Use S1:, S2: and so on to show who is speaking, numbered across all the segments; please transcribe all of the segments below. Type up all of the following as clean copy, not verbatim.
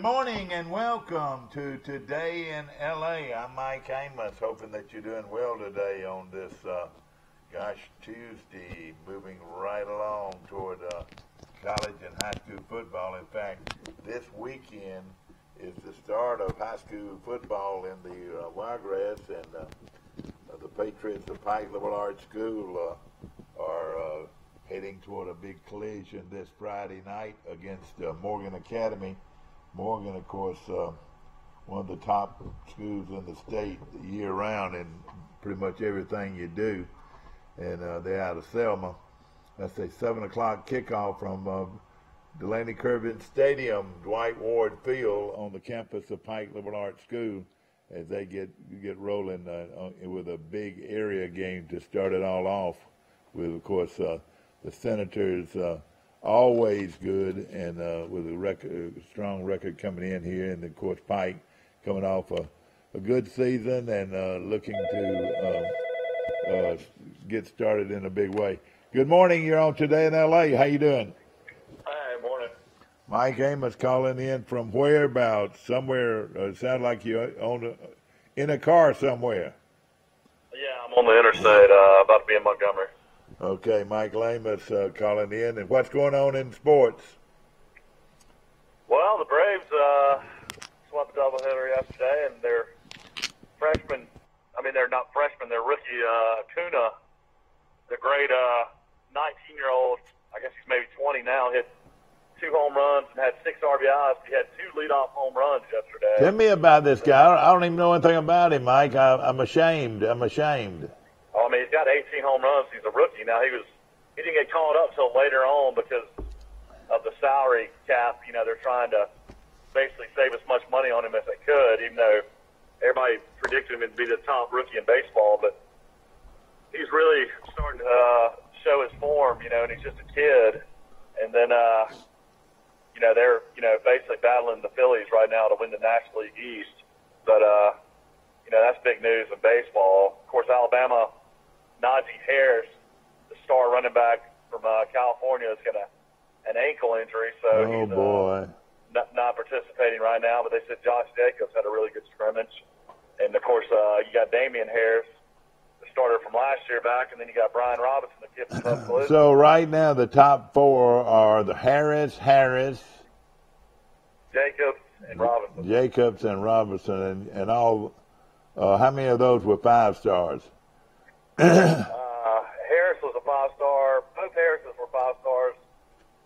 S1: morning and welcome to Today in LA. I'm Mike Amos, hoping that you're doing well today on this, Tuesday, moving right along toward college and high school football. In fact, this weekend is the start of high school football in the Wiregrass, and the Patriots of Pike Liberal Arts School are heading toward a big collision this Friday night against Morgan Academy. Morgan, of course, one of the top schools in the state year-round in pretty much everything you do, and they're out of Selma. That's a 7 o'clock kickoff from Delaney Kervin Stadium, Dwight Ward Field, on the campus of Pike Liberal Arts School, as they get rolling with a big area game to start it all off with, of course, the Senators always good, and with a strong record coming in here, and of course Pike coming off a good season and looking to get started in a big way. Good morning. You're on Today in LA. How you doing?
S2: Hi, morning.
S1: Mike Amos calling in from whereabouts? Somewhere. It sounds like you're in a car somewhere.
S2: Yeah, I'm on the interstate, about to be in Montgomery.
S1: Okay, Mike Amos calling in. And what's going on in sports?
S2: Well, the Braves swept the doubleheader yesterday, and their freshman, they're not freshmen, they're rookie Acuna, the great 19-year-old, I guess he's maybe 20 now, hit 2 home runs and had 6 RBIs. He had 2 leadoff home runs yesterday.
S1: Tell me about this guy. I don't even know anything about him, Mike. I'm ashamed.
S2: Oh, he's got 18 home runs. He's a rookie. Now, he didn't get called up till later on because of the salary cap. You know, they're trying to basically save as much money on him as they could, even though everybody predicted him to be the top rookie in baseball. But he's really starting to show his form, and he's just a kid. And then, they're, basically battling the Phillies right now to win the National League East. But, that's big news in baseball. Of course, Alabama, Najee Harris, the star running back from California, has got an ankle injury, so he's not participating right now. But they said Josh Jacobs had a really good scrimmage. And, of course, you got Damian Harris, the starter from last year, back, and then you got Brian Robinson, the kid from Tuscaloosa.
S1: So right now the top 4 are the Harris,
S2: Jacobs, and Robinson.
S1: and all. How many of those were 5 stars?
S2: Harris was a 5-star. Both Harrises were 5 stars.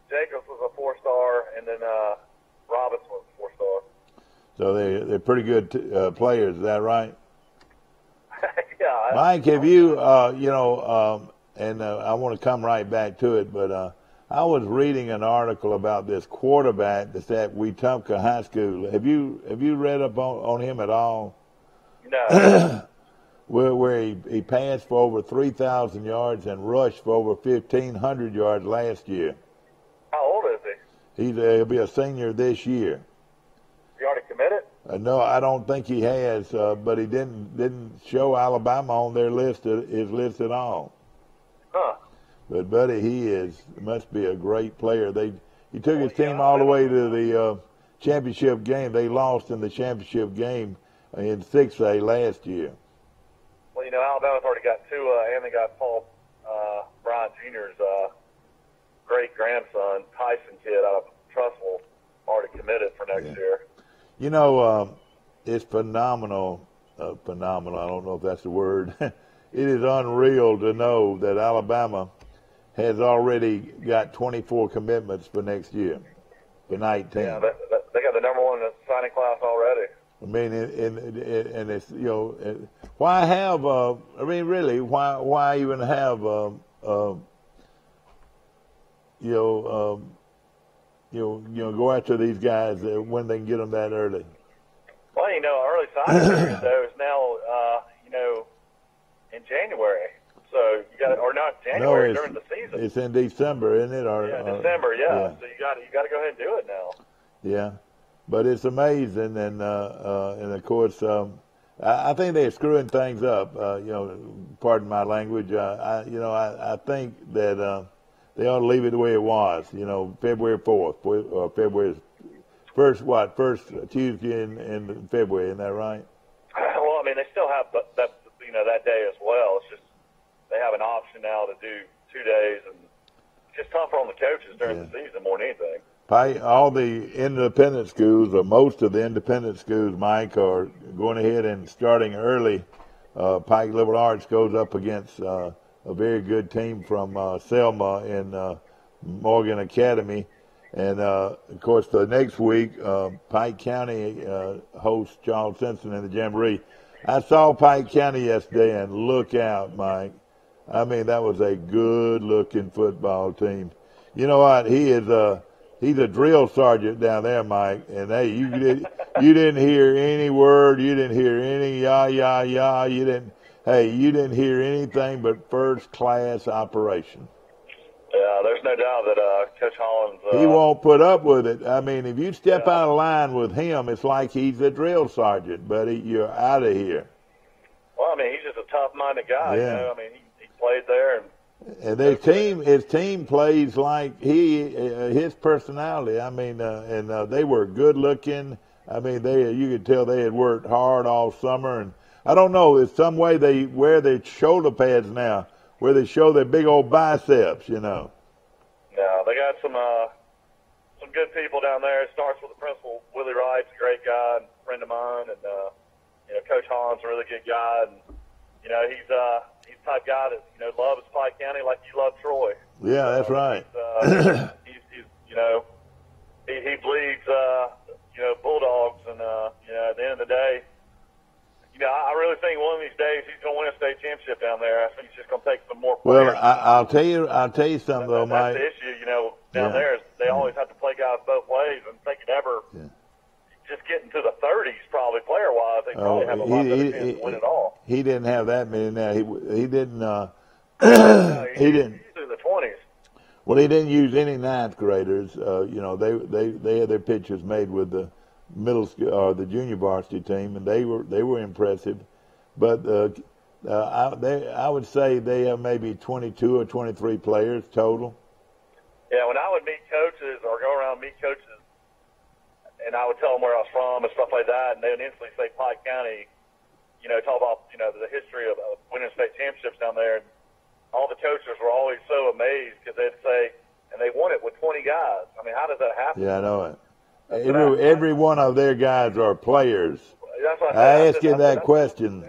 S2: Jacobs was a 4-star, and then Robinson was a 4-star.
S1: So they're pretty good players. Is that right?
S2: Yeah.
S1: Mike, have you, and I want to come right back to it, but I was reading an article about this quarterback that's at Wetumpka High School. Have you read up on him at all?
S2: No.
S1: where he passed for over 3,000 yards and rushed for over 1,500 yards last year.
S2: How old is he?
S1: He'll be a senior this year.
S2: He already committed?
S1: No, I don't think he has, but he didn't show Alabama on their his list at all.
S2: Huh.
S1: But buddy, must be a great player. He took his team all the way to the championship game. They lost in the championship game in 6A last year.
S2: Well, Alabama's already got 2, and they got Paul Bryant Jr.'s great-grandson, Tyson kid out of Trussville, already committed for next year.
S1: It's phenomenal. Phenomenal. I don't know if that's the word. It is unreal to know that Alabama has already got 24 commitments for next year, for 19.
S2: Yeah, they got the number 1 signing class already.
S1: And it's, why have, really, why even have, go after these guys when they can get them that early?
S2: Well, early signing period, though, is now, in January. So you got, or not January, during the season.
S1: It's in December, isn't it?
S2: December, yeah. So you got to go ahead and do it now.
S1: Yeah, but it's amazing, and of course, I think they're screwing things up. Pardon my language. I think that they ought to leave it the way it was. February 4th or February First Tuesday in February, isn't that right?
S2: Well, I mean, they still have that day as well. It's just they have an option now to do 2 days, and it's just tougher on the coaches during the season more than anything.
S1: All the independent schools, or most of the independent schools, Mike, are going ahead and starting early. Pike Liberal Arts goes up against a very good team from Selma in Morgan Academy. And, of course, the next week, Pike County hosts Charles Simpson in the Jamboree. I saw Pike County yesterday, and look out, Mike. I mean, that was a good-looking football team. You know what? He's a drill sergeant down there, Mike. And, hey, you didn't hear any word. You didn't hear any yah. You didn't hear anything but first-class operation.
S2: Yeah, there's no doubt that Coach Hollins...
S1: he won't put up with it. I mean, if you step out of line with him, it's like he's a drill sergeant, buddy. You're out of here.
S2: Well, I mean, he's just a tough-minded guy. Yeah. You know? I mean, he played there.
S1: And his team plays like his personality. I mean, and they were good-looking. I mean, you could tell they had worked hard all summer. And I don't know, it's some way they wear their shoulder pads now, where they show their big old biceps, you know.
S2: Yeah, they got some good people down there. It starts with the principal, Willie Wright's a great guy, and a friend of mine, and Coach Hollins a really good guy, and he's the type of guy that loves Pike County like you love Troy.
S1: Yeah, that's right.
S2: He's he bleeds Bulldogs, and at the end of the day. I really think one of these days he's going to win a state championship down there. I think he's just going to take some more players.
S1: Well, I'll tell you something, though, Mike.
S2: That's the issue, down there is they always have to play guys both ways, and if they could ever just get into the 30s, probably player-wise, they probably have a lot better chance to win it all.
S1: He didn't have that many now. He didn't.
S2: He didn't. He's in the 20s.
S1: Well, he didn't use any ninth graders. They had their pictures made with the middle school or the junior varsity team, and they were impressive. But I would say they have maybe 22 or 23 players total.
S2: Yeah, when I would meet coaches or go around and meet coaches, and I would tell them where I was from and stuff like that, and they would instantly say Pike County, talk about the history of winning state championships down there. And all the coaches were always so amazed because they'd say, and they won it with 20 guys. I mean, how does that happen?
S1: Yeah, I know it. Every one of their guys are players.
S2: That's what
S1: I asked him that question.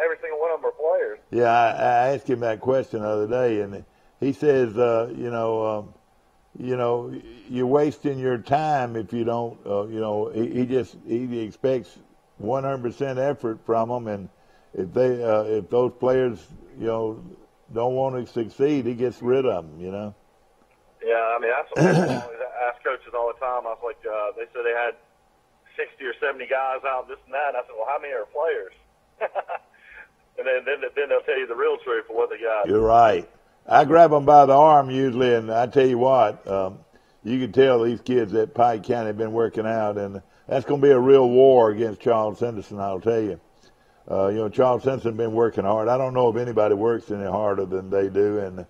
S2: Every single one of them are players.
S1: Yeah, I asked him that question the other day, and he says, you're wasting your time if you don't. He expects 100% effort from them, and if those players don't want to succeed, he gets rid of them.
S2: Yeah, I mean that's what I always ask coaches all the time. I was like, they said they had 60 or 70 guys out, this and that. And I said, well, how many are players? And then they'll tell you the real truth of what they got.
S1: You're right. I grab them by the arm usually, and I tell you what, you can tell these kids at Pike County have been working out, and that's going to be a real war against Charles Henderson, I'll tell you. Charles Henderson has been working hard. I don't know if anybody works any harder than they do in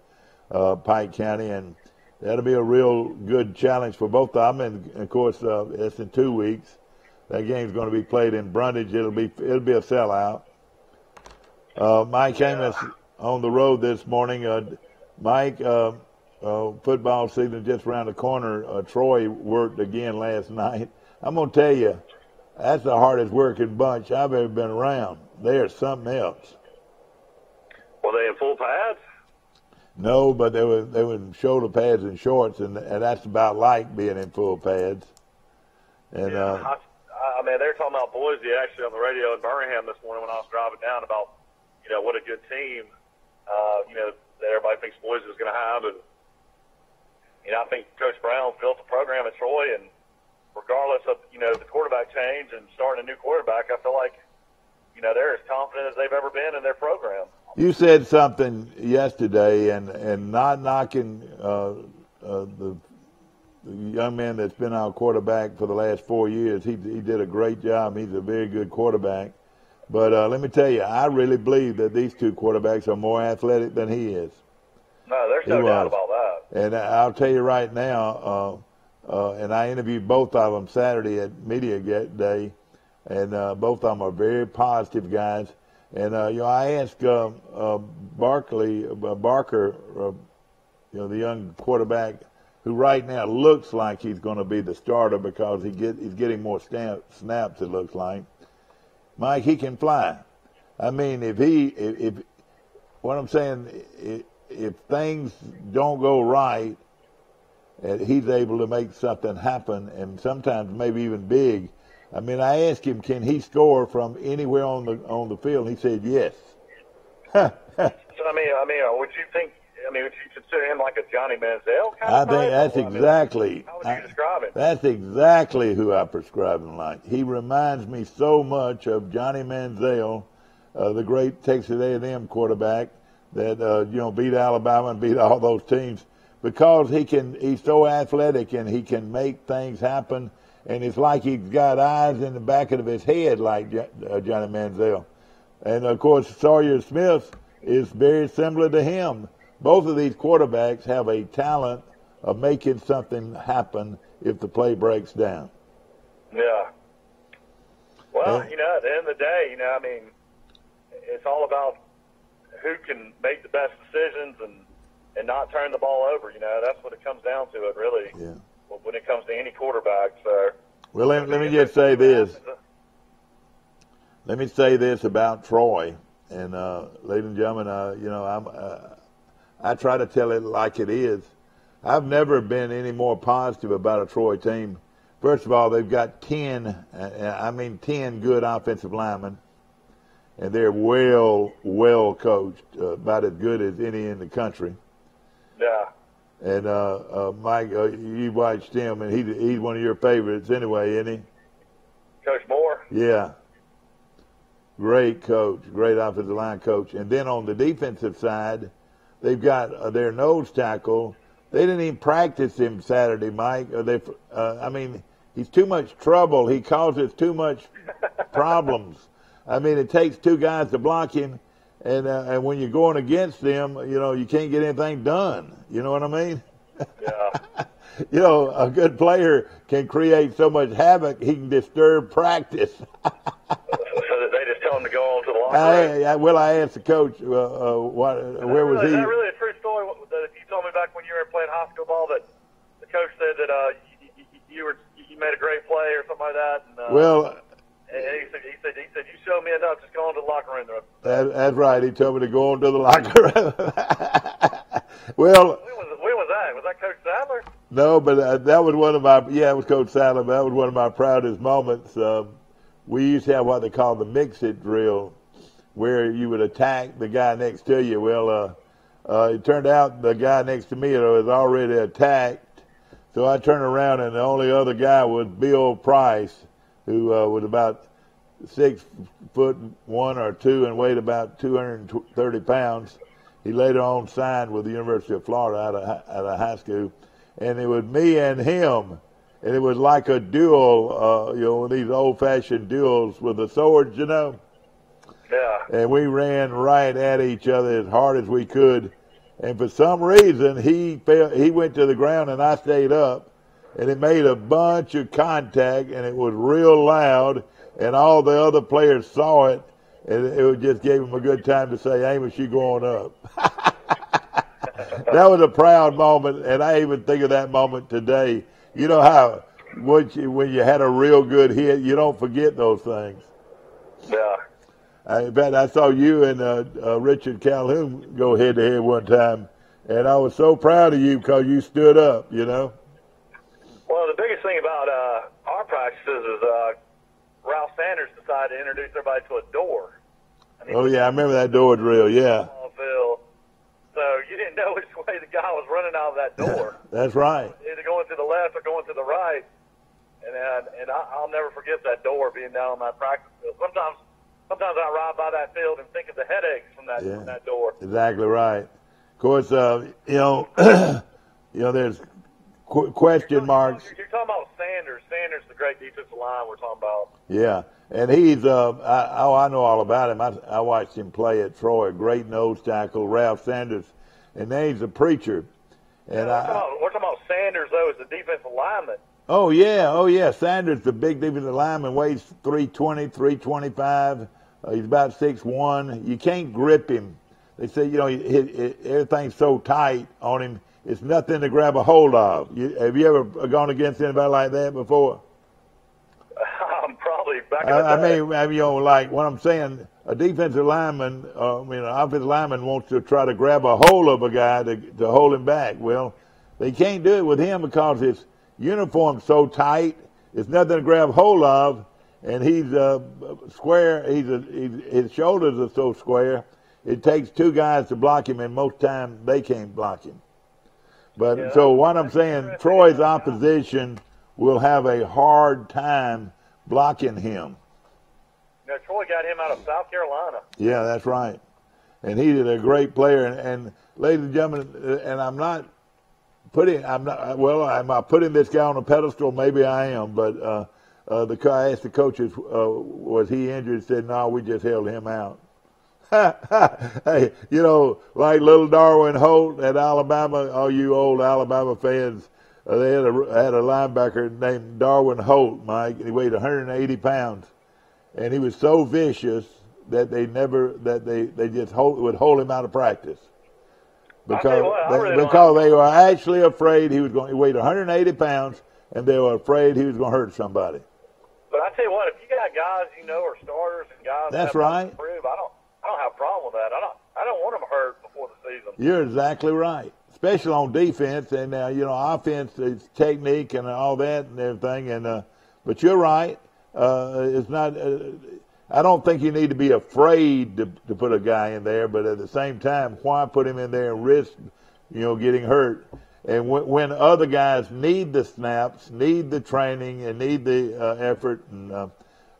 S1: Pike County, and that'll be a real good challenge for both of them. And of course, it's in 2 weeks. That game's going to be played in Brundage. It'll be a sellout. Mike Amos on the road this morning. Mike, football season just around the corner. Troy worked again last night. I'm going to tell you, that's the hardest working bunch I've ever been around. They are something else.
S2: Were they in full pads?
S1: No, but they were in shoulder pads and shorts, and that's about like being in full pads. And
S2: I mean, they were talking about Boise actually on the radio in Birmingham this morning when I was driving down about what a good team that everybody thinks Boise is going to have, and I think Coach Brown built the program at Troy, and regardless of the quarterback change and starting a new quarterback, I feel like they're as confident as they've ever been in their program.
S1: You said something yesterday, and not knocking the young man that's been our quarterback for the last 4 years. He did a great job. He's a very good quarterback. But let me tell you, I really believe that these two quarterbacks are more athletic than he is.
S2: No, there's no doubt about that.
S1: And I'll tell you right now, and I interviewed both of them Saturday at Media Day, and both of them are very positive guys. And I asked Barker, the young quarterback, who right now looks like he's going to be the starter because he's getting more snaps. It looks like, Mike, he can fly. I mean, if what I'm saying, if things don't go right, he's able to make something happen, and sometimes maybe even big. I mean, I asked him, can he score from anywhere on the field? And he said yes.
S2: So I mean, would you think? I mean, would you consider him like a Johnny Manziel kind
S1: I
S2: of
S1: think
S2: type?
S1: that's exactly.
S2: How would you describe him?
S1: That's exactly who I prescribe him like. He reminds me so much of Johnny Manziel, the great Texas A&M quarterback that beat Alabama and beat all those teams, because he's so athletic and he can make things happen, and it's like he's got eyes in the back of his head like Johnny Manziel. And of course Sawyer Smith is very similar to him. Both of these quarterbacks have a talent of making something happen if the play breaks down.
S2: Yeah. Well, at the end of the day, I mean, it's all about who can make the best decisions and not turn the ball over. That's what it comes down to. It really.
S1: Yeah.
S2: When it comes to any quarterback. So.
S1: Well, let me just say this. Let me say this about Troy, and ladies and gentlemen, I try to tell it like it is. I've never been any more positive about a Troy team. First of all, they've got 10 good offensive linemen, and they're well coached, about as good as any in the country.
S2: Yeah.
S1: And Mike, you watched him, and he's one of your favorites anyway, isn't he?
S2: Coach Moore?
S1: Yeah. Great coach, great offensive line coach. And then on the defensive side, they've got their nose tackle. They didn't even practice him Saturday, Mike. He's too much trouble. He causes too much problems. I mean, it takes two guys to block him, and when you're going against them, you can't get anything done. You know what I mean?
S2: Yeah.
S1: A good player can create so much havoc, he can disturb practice.
S2: So that they just tell him to go on to the locker room?
S1: I asked the coach, where was he?
S2: Is that really a true story that you told me back when you were playing high school ball, that the coach said that you made a great play or something like that? And he said, you showed me enough, just go on to the locker room.
S1: That's right. He told me to go on to the locker room. Well,
S2: when was that? Was that Coach Sadler?
S1: No, but that was one of my, it was Coach Sadler, but that was one of my proudest moments. We used to have what they call the mix-it drill, where you would attack the guy next to you. Well, it turned out the guy next to me was already attacked, so I turned around, and the only other guy was Bill Price, who was about 6'1" or 2" and weighed about 230 pounds. He later on signed with the University of Florida out of high school, and it was me and him, and it was like a duel, these old-fashioned duels with the swords,
S2: Yeah.
S1: And we ran right at each other as hard as we could, and for some reason he went to the ground and I stayed up, and it made a bunch of contact, and it was real loud, and all the other players saw it, and it just gave them a good time to say, Amos, you going up. That was a proud moment, and I even think of that moment today. You know how when you had a real good hit, you don't forget those things.
S2: Yeah.
S1: In fact, I saw you and Richard Calhoun go head-to-head one time, and I was so proud of you because you stood up,
S2: Well, the biggest thing about our practices is Ralph Sanders decided to introduce everybody to a door.
S1: I remember that door drill, yeah.
S2: So you didn't know which way the guy was running out of that door.
S1: Yeah, that's right.
S2: Either going to the left or going to the right. And I'll never forget that door being down on that practice field. Sometimes I ride by that field and think of the headaches from that door.
S1: Exactly right. Of course, there's question marks.
S2: You're talking about Sanders. Sanders, the great defensive line we're talking about.
S1: Yeah, and he's I know all about him. I watched him play at Troy. Great nose tackle, Ralph Sanders, and then he's a preacher. And
S2: we're talking talking about Sanders, though, as the defensive lineman.
S1: Oh, yeah. Sanders, the big defensive lineman, weighs 320, 325. He's about 6'1". You can't grip him. They say, everything's so tight on him, it's nothing to grab a hold of. Have you ever gone against anybody like that before?
S2: Probably back in the day.
S1: Like what I'm saying, a defensive lineman, an offensive lineman wants to try to grab a hold of a guy to hold him back. Well, they can't do it with him because his uniform's so tight, it's nothing to grab hold of, and he's square. His shoulders are so square, it takes two guys to block him, and most times they can't block him. But so what I'm saying, Troy's opposition will have a hard time blocking him.
S2: Troy got him out of South Carolina.
S1: Yeah, that's right. And he's a great player. And ladies and gentlemen, and am I putting this guy on a pedestal? Maybe I am. But I asked the coaches, was he injured? He said, no, we just held him out. Hey, like little Darwin Holt at Alabama, all you old Alabama fans, they had a linebacker named Darwin Holt, Mike, and he weighed 180 pounds. And he was so vicious that they would hold him out of practice. Because they were actually afraid he weighed 180 pounds, and they were afraid he was going to hurt somebody.
S2: But I tell you what, if you got guys are starters and guys
S1: that's
S2: that
S1: right.
S2: Improve, I don't have a problem with that. I don't want them hurt before the season.
S1: You're exactly right, especially on defense and offense is technique and all that and everything. And but you're right. It's not. I don't think you need to be afraid to put a guy in there, but at the same time, why put him in there and risk, getting hurt? And when other guys need the snaps, need the training, and need the effort, and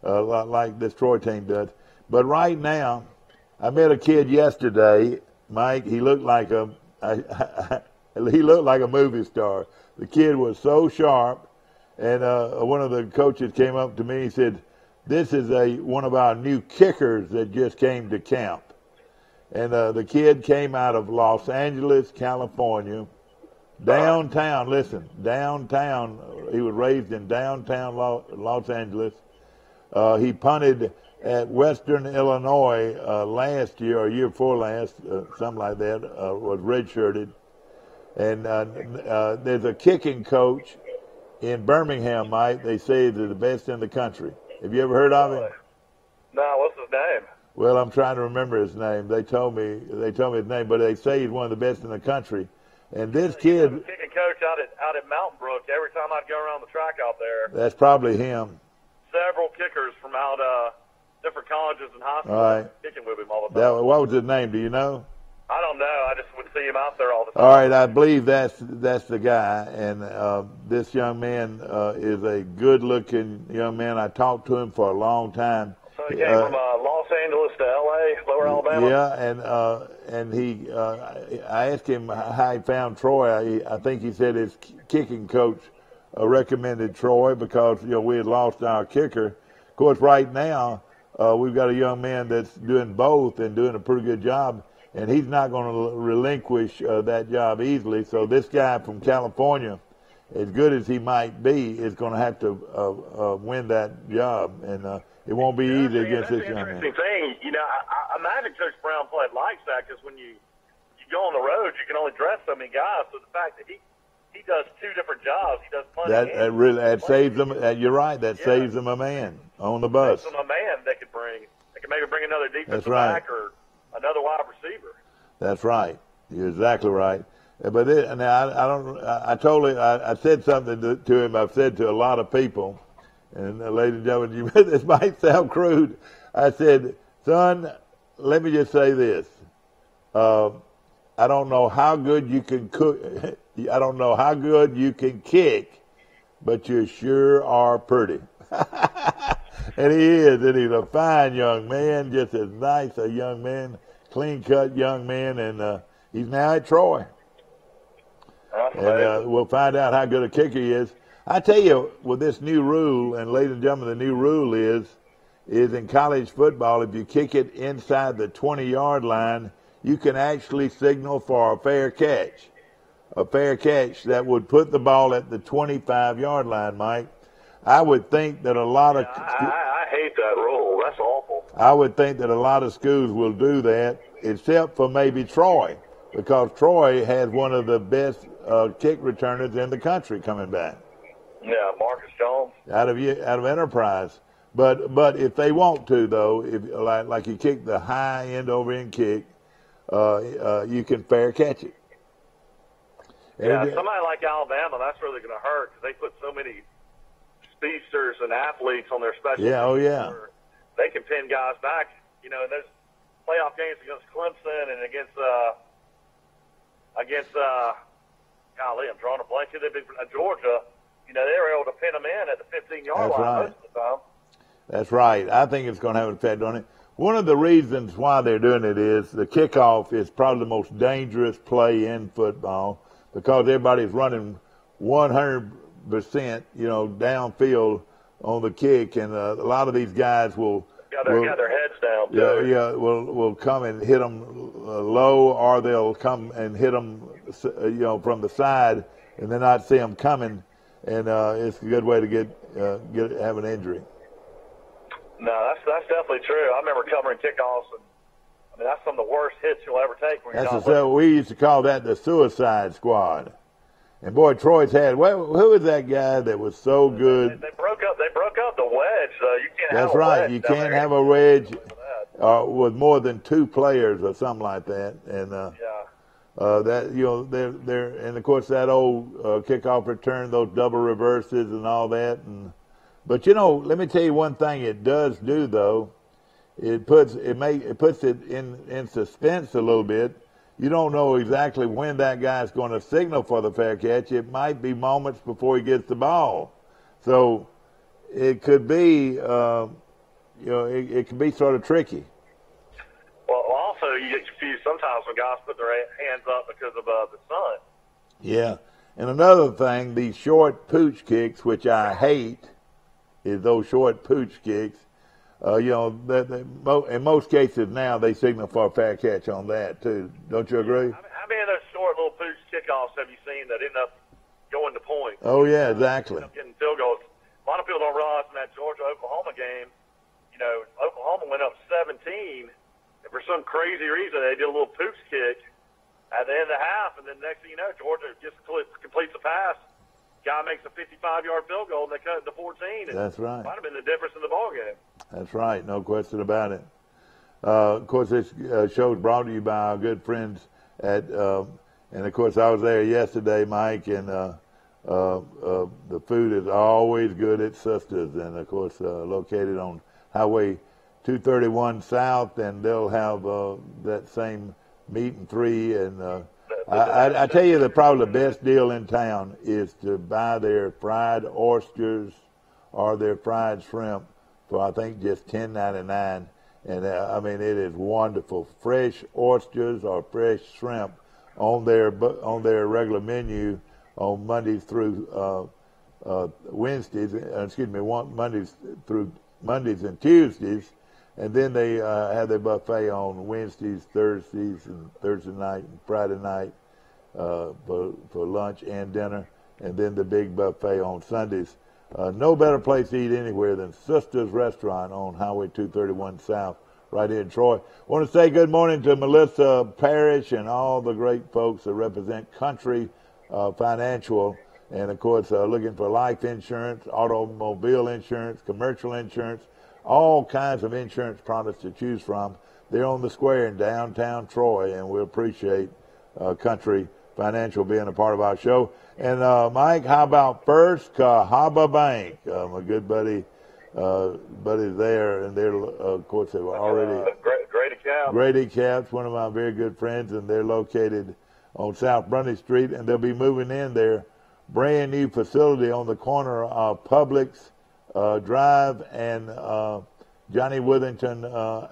S1: like this Troy team does. But right now, I met a kid yesterday, Mike. He looked like a movie star. The kid was so sharp, and one of the coaches came up to me and said, "This is one of our new kickers that just came to camp." And the kid came out of Los Angeles, California, downtown. Listen, downtown. He was raised in downtown Los Angeles. He punted at Western Illinois last year or year before last, something like that. Was redshirted. And there's a kicking coach in Birmingham, Mike. They say they're the best in the country. Have you ever heard of him?
S2: No, what's his name?
S1: Well, I'm trying to remember his name. They told me his name, but they say he's one of the best in the country. And this kid,
S2: the kicking coach out at Mountain Brook. Every time I'd go around the track out there,
S1: that's probably him.
S2: Several kickers from out different colleges and high schools kicking with him all the
S1: time.
S2: What
S1: was his name? Do you know?
S2: I don't know. I just would see him out there all the time.
S1: All right, I believe that's the guy. And this young man is a good-looking young man. I talked to him for a long time.
S2: So he came from Los Angeles to L.A., Lower Alabama?
S1: Yeah, and he I asked him how he found Troy. I think he said his kicking coach recommended Troy because, we had lost our kicker. Of course, right now, we've got a young man that's doing both and doing a pretty good job. And he's not going to relinquish that job easily. So this guy from California, as good as he might be, is going to have to win that job. And it won't be easy against this young man.
S2: That's the interesting thing. I imagine Coach Brown played likes that because when you go on the road, you can only dress so many guys. So the fact that he does two different jobs, he does punting.
S1: That saves them. You're right. That saves them a man on the bus.
S2: Saves them a man they could bring. They could maybe bring another defensive back or another wide receiver.
S1: That's right. You're exactly right. But I said something to him. I've said to a lot of people, and ladies and gentlemen, this might sound crude. I said, son, let me just say this. I don't know how good you can cook. I don't know how good you can kick, but you sure are pretty. And he is, and he's a fine young man, just as nice a young man, clean-cut young man, and he's now at Troy. And we'll find out how good a kicker he is. I tell you, with this new rule, and ladies and gentlemen, the new rule is in college football, if you kick it inside the 20-yard line, you can actually signal for a fair catch. a fair catch that would put the ball at the 25-yard line, Mike. I would think that a lot of
S2: I hate that rule. That's awful.
S1: I would think that a lot of schools will do that, except for maybe Troy, because Troy has one of the best kick returners in the country coming back.
S2: Yeah, Marcus Jones
S1: out of Enterprise. But if they want to, though, if like you kick the high end over end kick, you can fair catch it.
S2: Yeah, somebody like Alabama, that's really going to hurt because they put so many speedsters and athletes on their special teams.
S1: Oh, yeah.
S2: They can pin guys back. You know, and there's playoff games against Clemson and against golly, I'm drawing a blank. They've been Georgia. You know, they were able to pin them in at the 15-yard line most of the time.
S1: That's right. I think it's going to have an effect on it. One of the reasons why they're doing it is the kickoff is probably the most dangerous play in football because everybody's running 100%, downfield on the kick, and a lot of these guys will
S2: got their heads down.
S1: Will come and hit them low, or they'll come and hit them, from the side, and then not see them coming, and it's a good way to have an injury.
S2: No, that's definitely true. I remember covering kickoffs, and I mean that's some of the worst hits you'll ever take.
S1: We used to call that the suicide squad. And boy, Troy's had. Who was that guy that was so good?
S2: They broke up the wedge. You can't.
S1: That's right. You can't have a wedge with more than two players or something like that. And they're and of course that old kickoff return, those double reverses and all that. But let me tell you one thing it does do though. It puts it in suspense a little bit. You don't know exactly when that guy's going to signal for the fair catch. It might be moments before he gets the ball. So it could be, it can be sort of tricky.
S2: Well, also you get confused sometimes when guys put their hands up because of the sun.
S1: Yeah. And another thing, these short pooch kicks, which I hate, is those short pooch kicks. In most cases now they signal for a fair catch on that too. Don't you agree?
S2: How many of those short little pooch kickoffs have you seen that end up going to points?
S1: Oh yeah, exactly.
S2: End up getting field goals. A lot of people don't realize in that Georgia-Oklahoma game, Oklahoma went up 17, and for some crazy reason they did a little pooch kick at the end of the half, and then next thing you know, Georgia just completes the pass. Guy makes a 55-yard field goal, and they cut it to 14.
S1: That's right.
S2: Might have been the difference in the ball game.
S1: That's right, no question about it. Of course, this show is brought to you by our good friends and of course, I was there yesterday, Mike, and the food is always good at Sisters, and of course, located on Highway 231 South, and they'll have that same meat and three. And I tell you, probably the best deal in town is to buy their fried oysters or their fried shrimp for I think just $10.99, and it is wonderful. Fresh oysters or fresh shrimp on their regular menu on Mondays through Wednesdays. Mondays and Tuesdays, and then they have their buffet on Wednesdays, Thursdays, and Thursday night and Friday night for lunch and dinner, and then the big buffet on Sundays. No better place to eat anywhere than Sisters Restaurant on Highway 231 South, right here in Troy. I want to say good morning to Melissa Parrish and all the great folks that represent Country Financial, and of course looking for life insurance, automobile insurance, commercial insurance, all kinds of insurance products to choose from. They're on the square in downtown Troy, and we appreciate Country Financial being a part of our show. And Mike, how about First Cahaba Bank? My good buddy's there, and they're of course they were already Grady Caps, one of my very good friends, and they're located on South Brunny Street, and they'll be moving in their brand new facility on the corner of Publix Drive and Johnny Withington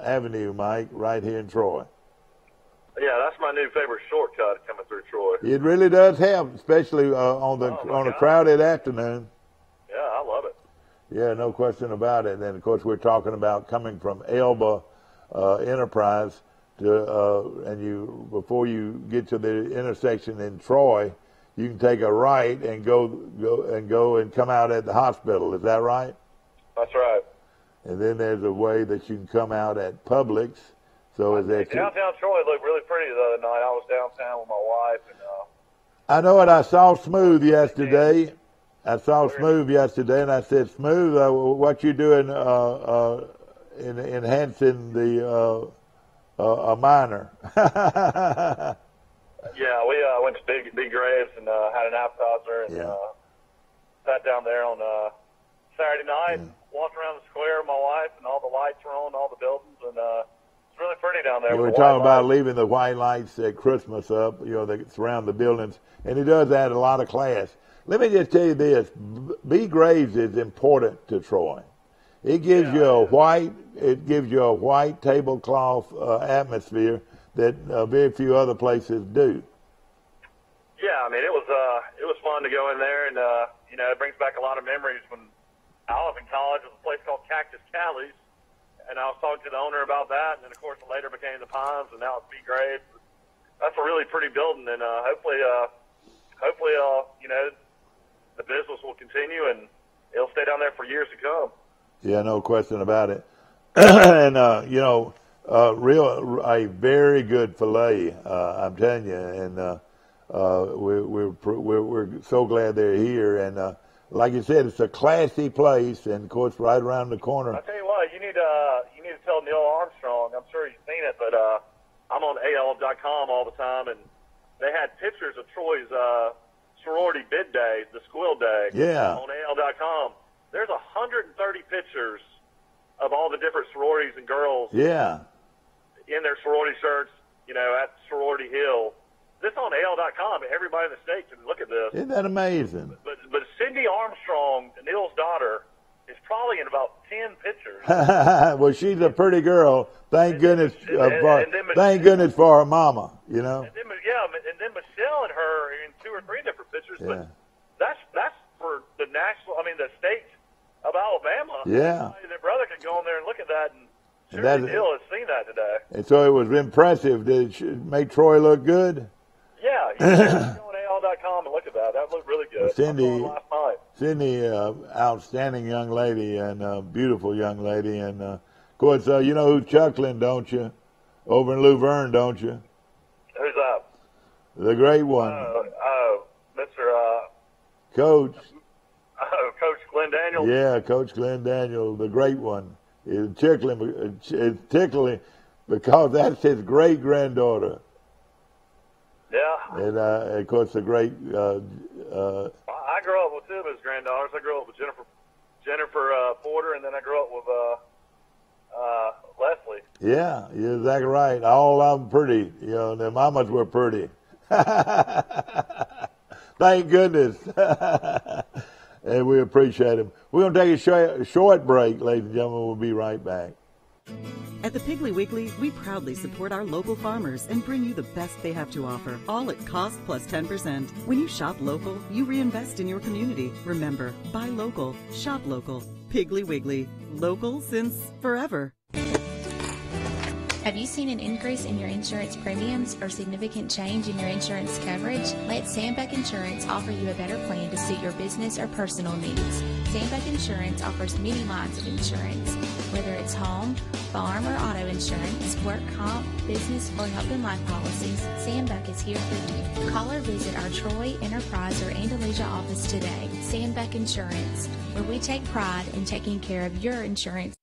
S1: Avenue, Mike, right here in Troy.
S2: Yeah, that's my new favorite shortcut coming through Troy.
S1: It really does help, especially on a crowded afternoon.
S2: Yeah, I love it.
S1: Yeah, no question about it. And of course, we're talking about coming from Elba Enterprise to, before you get to the intersection in Troy, you can take a right and go and come out at the hospital. Is that right?
S2: That's right.
S1: And then there's a way that you can come out at Publix. So is that
S2: downtown Troy looked really pretty the other night. I was downtown with my wife, and
S1: I know it. I saw Smooth yesterday. And I said, Smooth, what you doing in enhancing the a minor?
S2: Yeah, we went to Big Graves and had an appetizer and sat down there on Saturday night, walked around the square with my wife, and all the lights were on, all the buildings, and it's really pretty down there.
S1: We're talking about leaving the white lights at Christmas up, that surround the buildings, and it does add a lot of class. Let me just tell you this: B. Graves is important to Troy. It gives you a white tablecloth atmosphere that very few other places do.
S2: Yeah, I mean it was fun to go in there, and it brings back a lot of memories. When I was in college, there was a place called Cactus Callie's, and I was talking to the owner about that, and then of course it later became the Pines, and now it's B. Graves. That's a really pretty building, and hopefully the business will continue and it'll stay down there for years to come.
S1: Yeah, no question about it. And a very good filet, I'm telling you, and we're so glad they're here. And like you said, it's a classy place, and of course, right around the corner.
S2: I tell you what, you need to tell Neil Armstrong. I'm sure he's seen it, but I'm on AL.com all the time, and they had pictures of Troy's sorority bid day, the Squill Day, on AL.com. There's 130 pictures of all the different sororities and girls in their sorority shirts, at Sorority Hill. This on AL.com. Everybody in the state can look at this.
S1: Isn't that amazing?
S2: But Cindy Armstrong, Neil's daughter, is probably in about 10 pictures.
S1: Well, she's a pretty girl. Thank goodness for her mama, And
S2: then Michelle and her are in 2 or 3 different pictures.
S1: Yeah.
S2: But that's for the the state of Alabama.
S1: Yeah.
S2: Their brother could go in there and look at that, and surely Neil has seen that today.
S1: And so it was impressive. Did it make Troy look good?
S2: Yeah. You can go on AL.com and look at that. That looked really good.
S1: Cindy, outstanding young lady and beautiful young lady. And, of course, you know who's chuckling, don't you? Over in Luverne, don't you?
S2: Who's that?
S1: The great one.
S2: Mr.
S1: Coach.
S2: Coach Glenn Daniels?
S1: Yeah, Coach Glenn Daniels, the great one. It's tickling because that's his great-granddaughter.
S2: Yeah.
S1: And, of course, the great...
S2: I grew up with 2 of his granddaughters. I grew up with Jennifer Porter, and then I grew up with Leslie. Yeah,
S1: you're exactly right. All of them pretty. Their mamas were pretty. Thank goodness. And we appreciate them. We're going to take a short break, ladies and gentlemen. We'll be right back.
S3: At the Piggly Wiggly, we proudly support our local farmers and bring you the best they have to offer, all at cost plus 10%. When you shop local, you reinvest in your community. Remember, buy local, shop local. Piggly Wiggly, local since forever.
S4: Have you seen an increase in your insurance premiums or significant change in your insurance coverage? Let Sandbeck Insurance offer you a better plan to suit your business or personal needs. Sandbeck Insurance offers many lines of insurance, whether it's home, farm, or auto insurance, work comp, business, or health and life policies. Sandbeck is here for you. Call or visit our Troy, Enterprise, or Andalusia office today. Sandbeck Insurance, where we take pride in taking care of your insurance.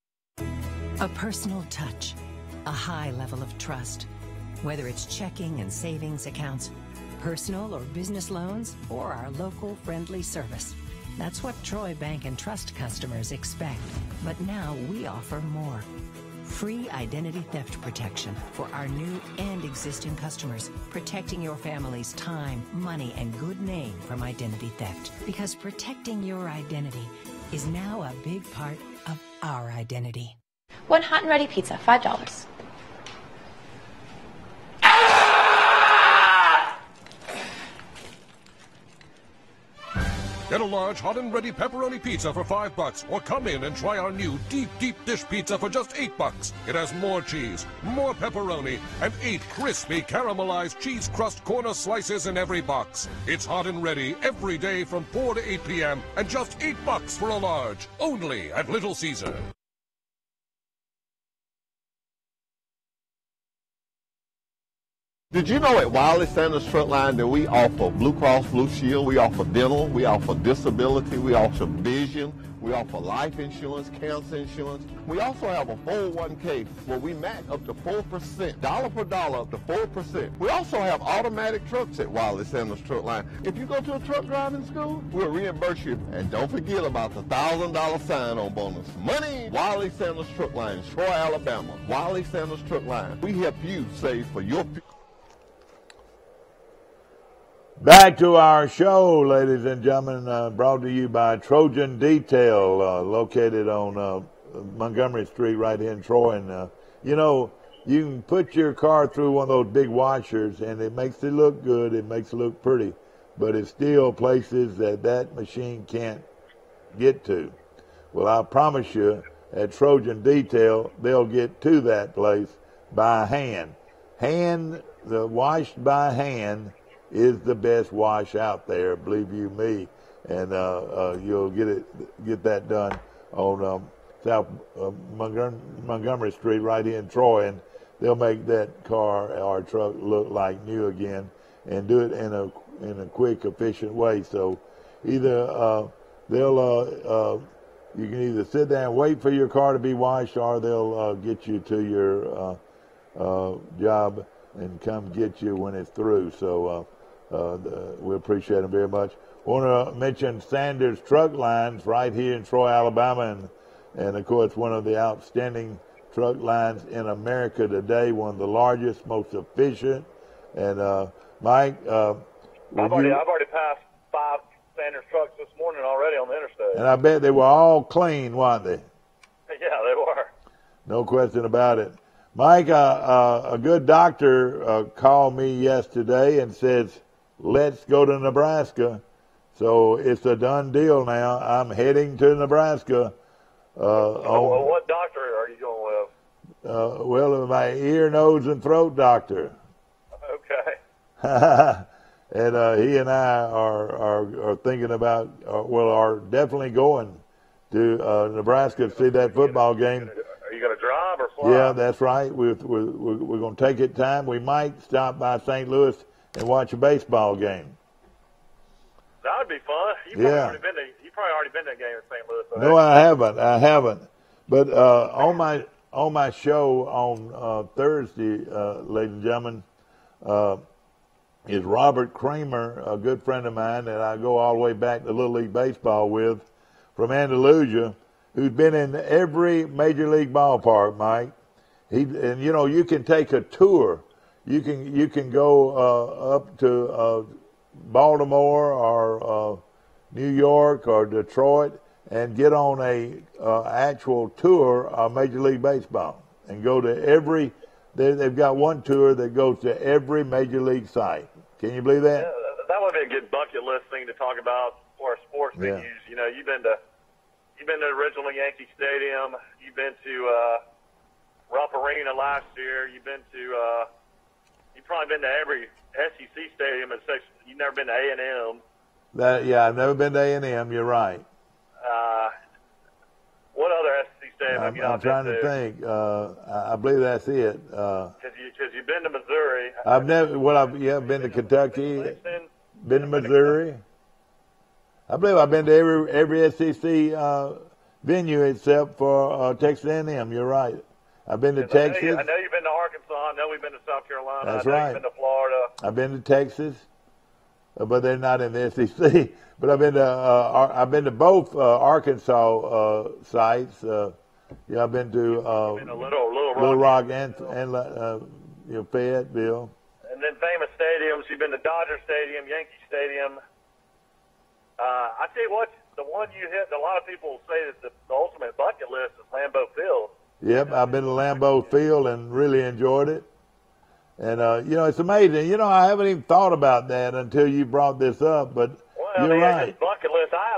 S5: A personal touch. A high level of trust. Whether it's checking and savings accounts, personal or business loans, or our local friendly service. That's what Troy Bank and Trust customers expect. But now we offer more. Free identity theft protection for our new and existing customers, protecting your family's time, money, and good name from identity theft. Because protecting your identity is now a big part of our identity.
S6: One hot and ready pizza, $5.
S7: Get a large hot and ready pepperoni pizza for $5, or come in and try our new deep dish pizza for just $8. It has more cheese, more pepperoni, and 8 crispy caramelized cheese crust corner slices in every box. It's hot and ready every day from 4 to 8 p.m. and just $8 for a large, only at Little Caesar.
S8: Did you know at Wiley Sanders Truck Line that we offer Blue Cross Blue Shield, we offer dental, we offer disability, we offer vision, we offer life insurance, cancer insurance. We also have a 401k where we match up to 4%, dollar per dollar up to 4%. We also have automatic trucks at Wiley Sanders Truck Line. If you go to a truck driving school, we'll reimburse you. And don't forget about the $1,000 sign-on bonus. Money! Wiley Sanders Truck Line, Troy, Alabama. Wiley Sanders Truck Line. We help you save for your future.
S1: Back to our show, ladies and gentlemen, brought to you by Trojan Detail, located on Montgomery Street right here in Troy. And, you know, you can put your car through one of those big washers, and it makes it look good. It makes it look pretty. But it's still places that machine can't get to. Well, I promise you, at Trojan Detail, they'll get to that place by hand. The washed by hand is the best wash out there, believe you me, and you'll get that done on South Montgomery Street right here in Troy, and they'll make that car or truck look like new again, and do it in a quick, efficient way. So either you can either sit there and wait for your car to be washed, or they'll get you to your job and come get you when it's through. So. We appreciate them very much. Want to mention Sanders Truck Lines right here in Troy, Alabama, and of course one of the outstanding truck lines in America today, one of the largest, most efficient. And Mike,
S2: I've already passed 5 Sanders trucks this morning already on the interstate.
S1: And I bet they were all clean, weren't they?
S2: Yeah, they were.
S1: No question about it. Mike, a good doctor called me yesterday and says, let's go to Nebraska. So it's a done deal now. I'm heading to Nebraska.
S2: What doctor are you going with?
S1: Well, my ear, nose, and throat doctor.
S2: Okay.
S1: And he and I are thinking about, are definitely going to Nebraska to see that football game.
S2: Are you going to drive or fly?
S1: Yeah, that's right. We're going to take it time. We might stop by St. Louis and watch a baseball game.
S2: That would be fun. You've probably already been to a game in St. Louis.
S1: No, I haven't. But on my show on Thursday, ladies and gentlemen, is Robert Kramer, a good friend of mine that I go all the way back to Little League Baseball with, from Andalusia, who's been in every major league ballpark, Mike. And you can take a tour. You can go up to Baltimore or New York or Detroit and get on a actual tour of Major League Baseball and go to every. They've got one tour that goes to every Major League site. Can you believe that?
S2: Yeah, that would be a good bucket list thing to talk about for sports venues. You know, you've been to the original Yankee Stadium. You've been to Rupp Arena last year. You've probably been to every SEC stadium, except you've never been to A&M.
S1: I've never been to A&M. You're right.
S2: What other SEC stadium have you not been to?
S1: I'm trying to think. I believe that's it.
S2: Because you've been to Missouri.
S1: I've been to Kentucky. Been to Missouri. I believe I've been to every SEC venue except for Texas A&M. You're right. I've been to Texas.
S2: I know you've been to Arkansas. I know we've been to South Carolina.
S1: That's
S2: I know
S1: right.
S2: You've been to Florida.
S1: I've been to Texas, but they're not in the SEC. But I've been to both Arkansas sites. I've been to Little Rock and Fayetteville.
S2: And then famous stadiums. You've been to Dodger Stadium, Yankee Stadium. I tell you what, the one you hit. A lot of people say that the ultimate bucket list is Lambeau Field.
S1: Yep, I've been to Lambeau Field and really enjoyed it. And, it's amazing. I haven't even thought about that until you brought this up, but you're right.
S2: Bucket list. I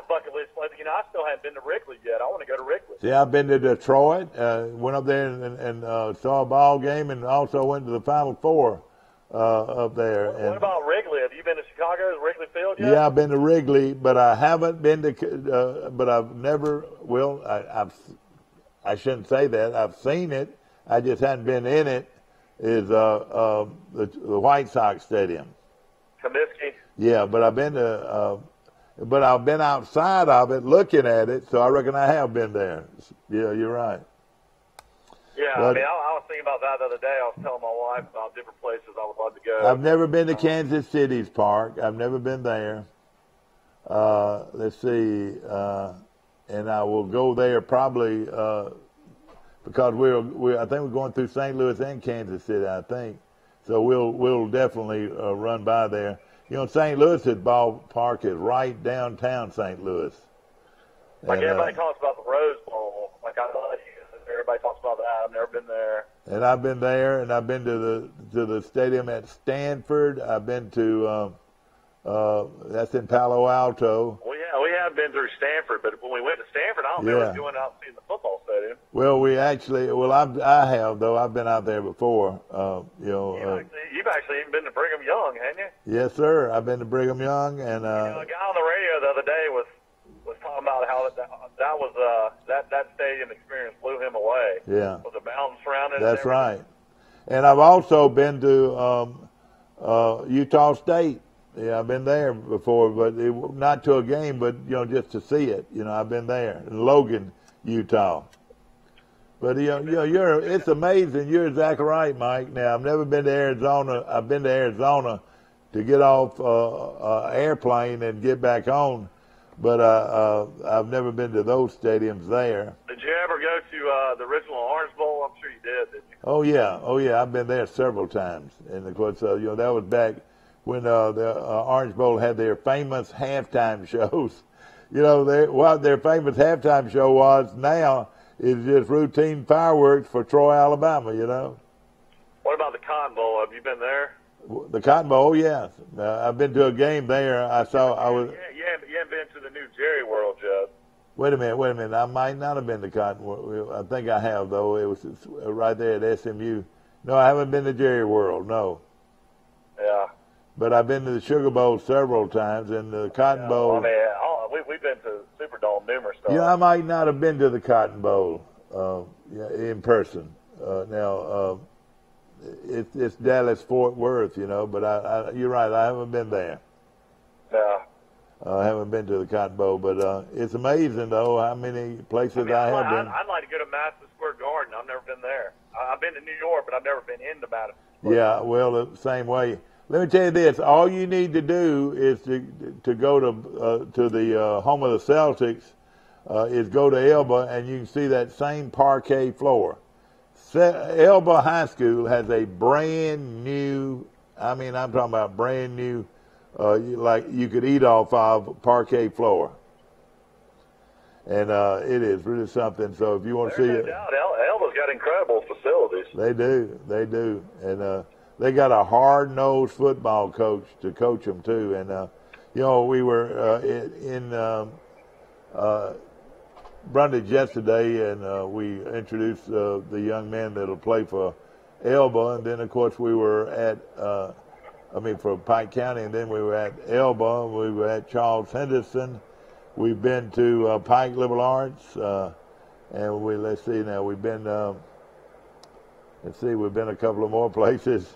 S2: been to Wrigley yet. I want to go to Wrigley.
S1: See, I've been to Detroit. Went up there and saw a ball game, and also went to the Final Four up there.
S2: What about Wrigley? Have you been to Chicago's Wrigley Field yet?
S1: Yeah, I've been to Wrigley, but I haven't been to. But I've never. Well, I shouldn't say that. I've seen it. I just hadn't been in it. Is the White Sox Stadium.
S2: Comiskey.
S1: Yeah, but I've been to. But I've been outside of it, looking at it. So I reckon I have been there. Yeah, you're right.
S2: Yeah,
S1: but,
S2: I mean, I was thinking about that the other day. I was telling my wife about different places I would love to go.
S1: I've never been to Kansas City's park. I've never been there. Let's see, and I will go there probably because I think we're going through St. Louis and Kansas City. I think so. We'll definitely run by there. You know, St. Louis's ballpark is right downtown St. Louis.
S2: Like
S1: and,
S2: everybody talks about the Rose Bowl. Like everybody talks about that. I've never been there.
S1: And I've been there, and I've been to the stadium at Stanford. I've been to that's in Palo Alto.
S2: Well, yeah, we have been through Stanford, but when we went to Stanford, I don't remember going out and seeing the football stadium.
S1: Well, I have though. I've been out there before.
S2: You've actually even been to Brigham Young, haven't you?
S1: Yes, sir. I've been to Brigham Young, and
S2: a guy on the radio the other day was talking about how that stadium experience blew him away.
S1: Yeah,
S2: with the mountains surrounding it.
S1: That's right. And I've also been to Utah State. Yeah, I've been there before, but not to a game, but just to see it. I've been there in Logan, Utah. But it's amazing. You're exactly right, Mike. Now I've never been to Arizona. I've been to Arizona to get off an airplane and get back on, but I've never been to those stadiums there.
S2: Did you ever go to the original Orange Bowl? I'm sure you did, didn't you?
S1: Oh yeah. I've been there several times, and of course, that was back when the Orange Bowl had their famous halftime shows. What their famous halftime show was now is just routine fireworks for Troy, Alabama.
S2: What about the Cotton Bowl? Have you been there?
S1: The Cotton Bowl, yes. I've been to a game there. You
S2: haven't been to the new Jerry World yet.
S1: Wait a minute. I might not have been to Cotton World. I think I have, though. It was right there at SMU. No, I haven't been to Jerry World, no.
S2: Yeah.
S1: But I've been to the Sugar Bowl several times, and the Cotton Bowl.
S2: I mean, we've been to Superdome numerous times.
S1: I might not have been to the Cotton Bowl in person. It's Dallas-Fort Worth, but you're right, I haven't been there.
S2: Yeah.
S1: I haven't been to the Cotton Bowl, but it's amazing, though, how many places I have been.
S2: I'd like to go to Madison Square Garden. I've never been there. I've been to New York, but I've never been into Madison.
S1: Yeah, well, the same way. Let me tell you this: all you need to do is to go to the home of the Celtics, is go to Elba, and you can see that same parquet floor. Elba High School has a brand new. I'm talking about brand new, like you could eat off of parquet floor, and it is really something. So if you want to see it,
S2: Elba's got incredible facilities.
S1: They do, and. They got a hard-nosed football coach to coach them too, and we were in Brundage yesterday, and we introduced the young man that'll play for Elba, and then of course we were at for Pike County, and then we were at Elba, we were at Charles Henderson, we've been to Pike Liberal Arts, and we've been we've been a couple of more places.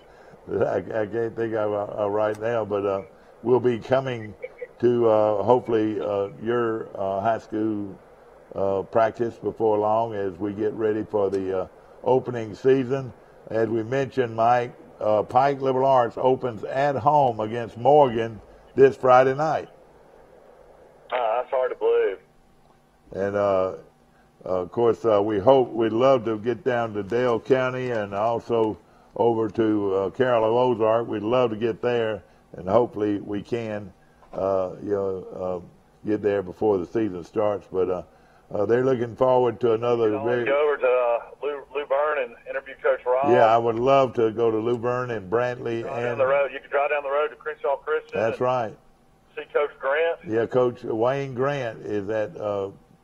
S1: I can't think of right now, but we'll be coming to hopefully your high school practice before long as we get ready for the opening season. As we mentioned, Mike, Pike Liberal Arts opens at home against Morgan this Friday night.
S2: That's hard to believe.
S1: And of course, we'd love to get down to Dale County and also over to Carroll of Ozark. We'd love to get there, and hopefully we can, get there before the season starts. But they're looking forward to another.
S2: Go over to Luverne and interview Coach Rob.
S1: Yeah, I would love to go to Luverne and Brantley.
S2: Down the road. You can drive down the road to Crenshaw Christian.
S1: That's right.
S2: See Coach Grant.
S1: Yeah, Coach Wayne Grant is at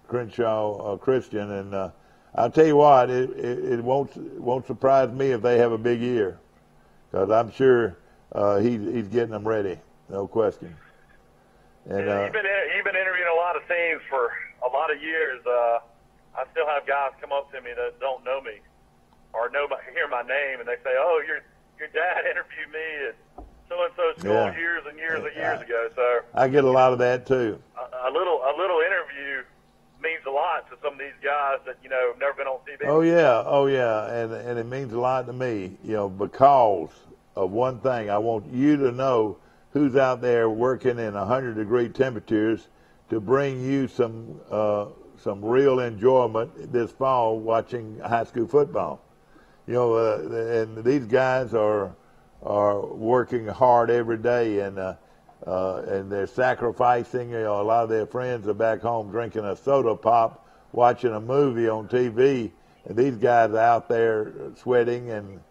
S1: Crenshaw Christian, and I'll tell you what, it won't surprise me if they have a big year, because I'm sure he's getting them ready, no question. And
S2: you've been interviewing a lot of teams for a lot of years. I still have guys come up to me that don't know me or hear my name, and they say, "Oh, your dad interviewed me at so-and-so school years and years and years ago." So
S1: I get a lot of that too.
S2: A little interview means a lot to some of these guys that have never been on TV.
S1: Oh yeah, and it means a lot to me, because of one thing. I want you to know who's out there working in 100-degree temperatures to bring you some real enjoyment this fall watching high school football. And these guys are working hard every day, and they're sacrificing. A lot of their friends are back home drinking a soda pop, watching a movie on TV, and these guys are out there sweating and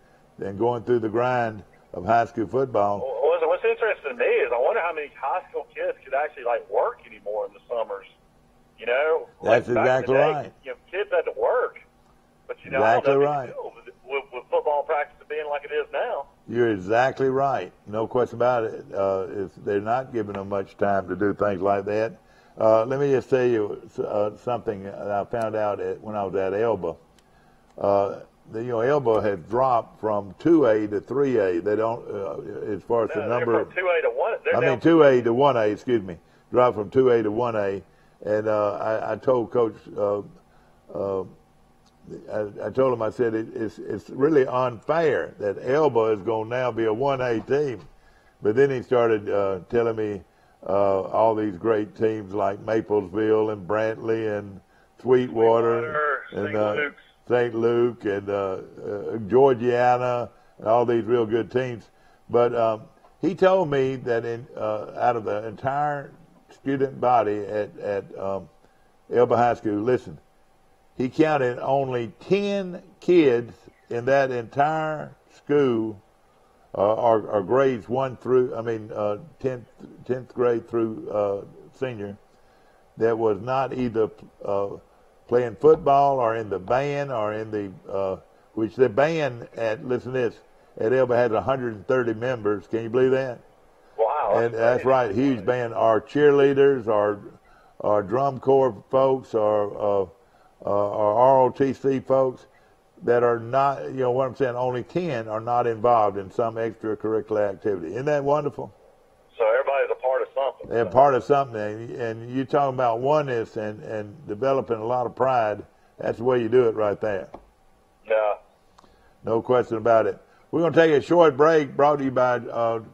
S1: going through the grind of high school football.
S2: What's interesting to me is I wonder how many high school kids could actually work anymore in the summers.
S1: That's exactly right.
S2: Kids had to work, but
S1: exactly right.
S2: With football practice being like it is now.
S1: You're exactly right. No question about it. They're not giving them much time to do things like that. Let me just tell you something that I found out when I was at Elba. Elba has dropped from 2A to 3A. They don't, as far as the number.
S2: From 2A to 1.
S1: 2A to 1A. Excuse me. Dropped from 2A to 1A, and I told Coach. I told him, I said, it's really unfair that Elba is going to now be a 1A team. But then he started telling me all these great teams like Maplesville and Brantley and Sweetwater and St. Luke and Georgiana and all these real good teams. But he told me that out of the entire student body at Elba High School, listen, he counted only 10 kids in that entire school, or grades 1 through, 10th grade through senior, that was not either playing football or in the band or in the, which the band listen to this, at Elba has 130 members. Can you believe that?
S2: Wow.
S1: And that's right, huge band. Our cheerleaders, our drum corps folks, our ROTC folks that are not, what I'm saying, only 10 are not involved in some extracurricular activity. Isn't that wonderful?
S2: So everybody's a part of something.
S1: They're part of something. And you're talking about oneness and developing a lot of pride. That's the way you do it right there.
S2: Yeah.
S1: No question about it. We're going to take a short break, brought to you by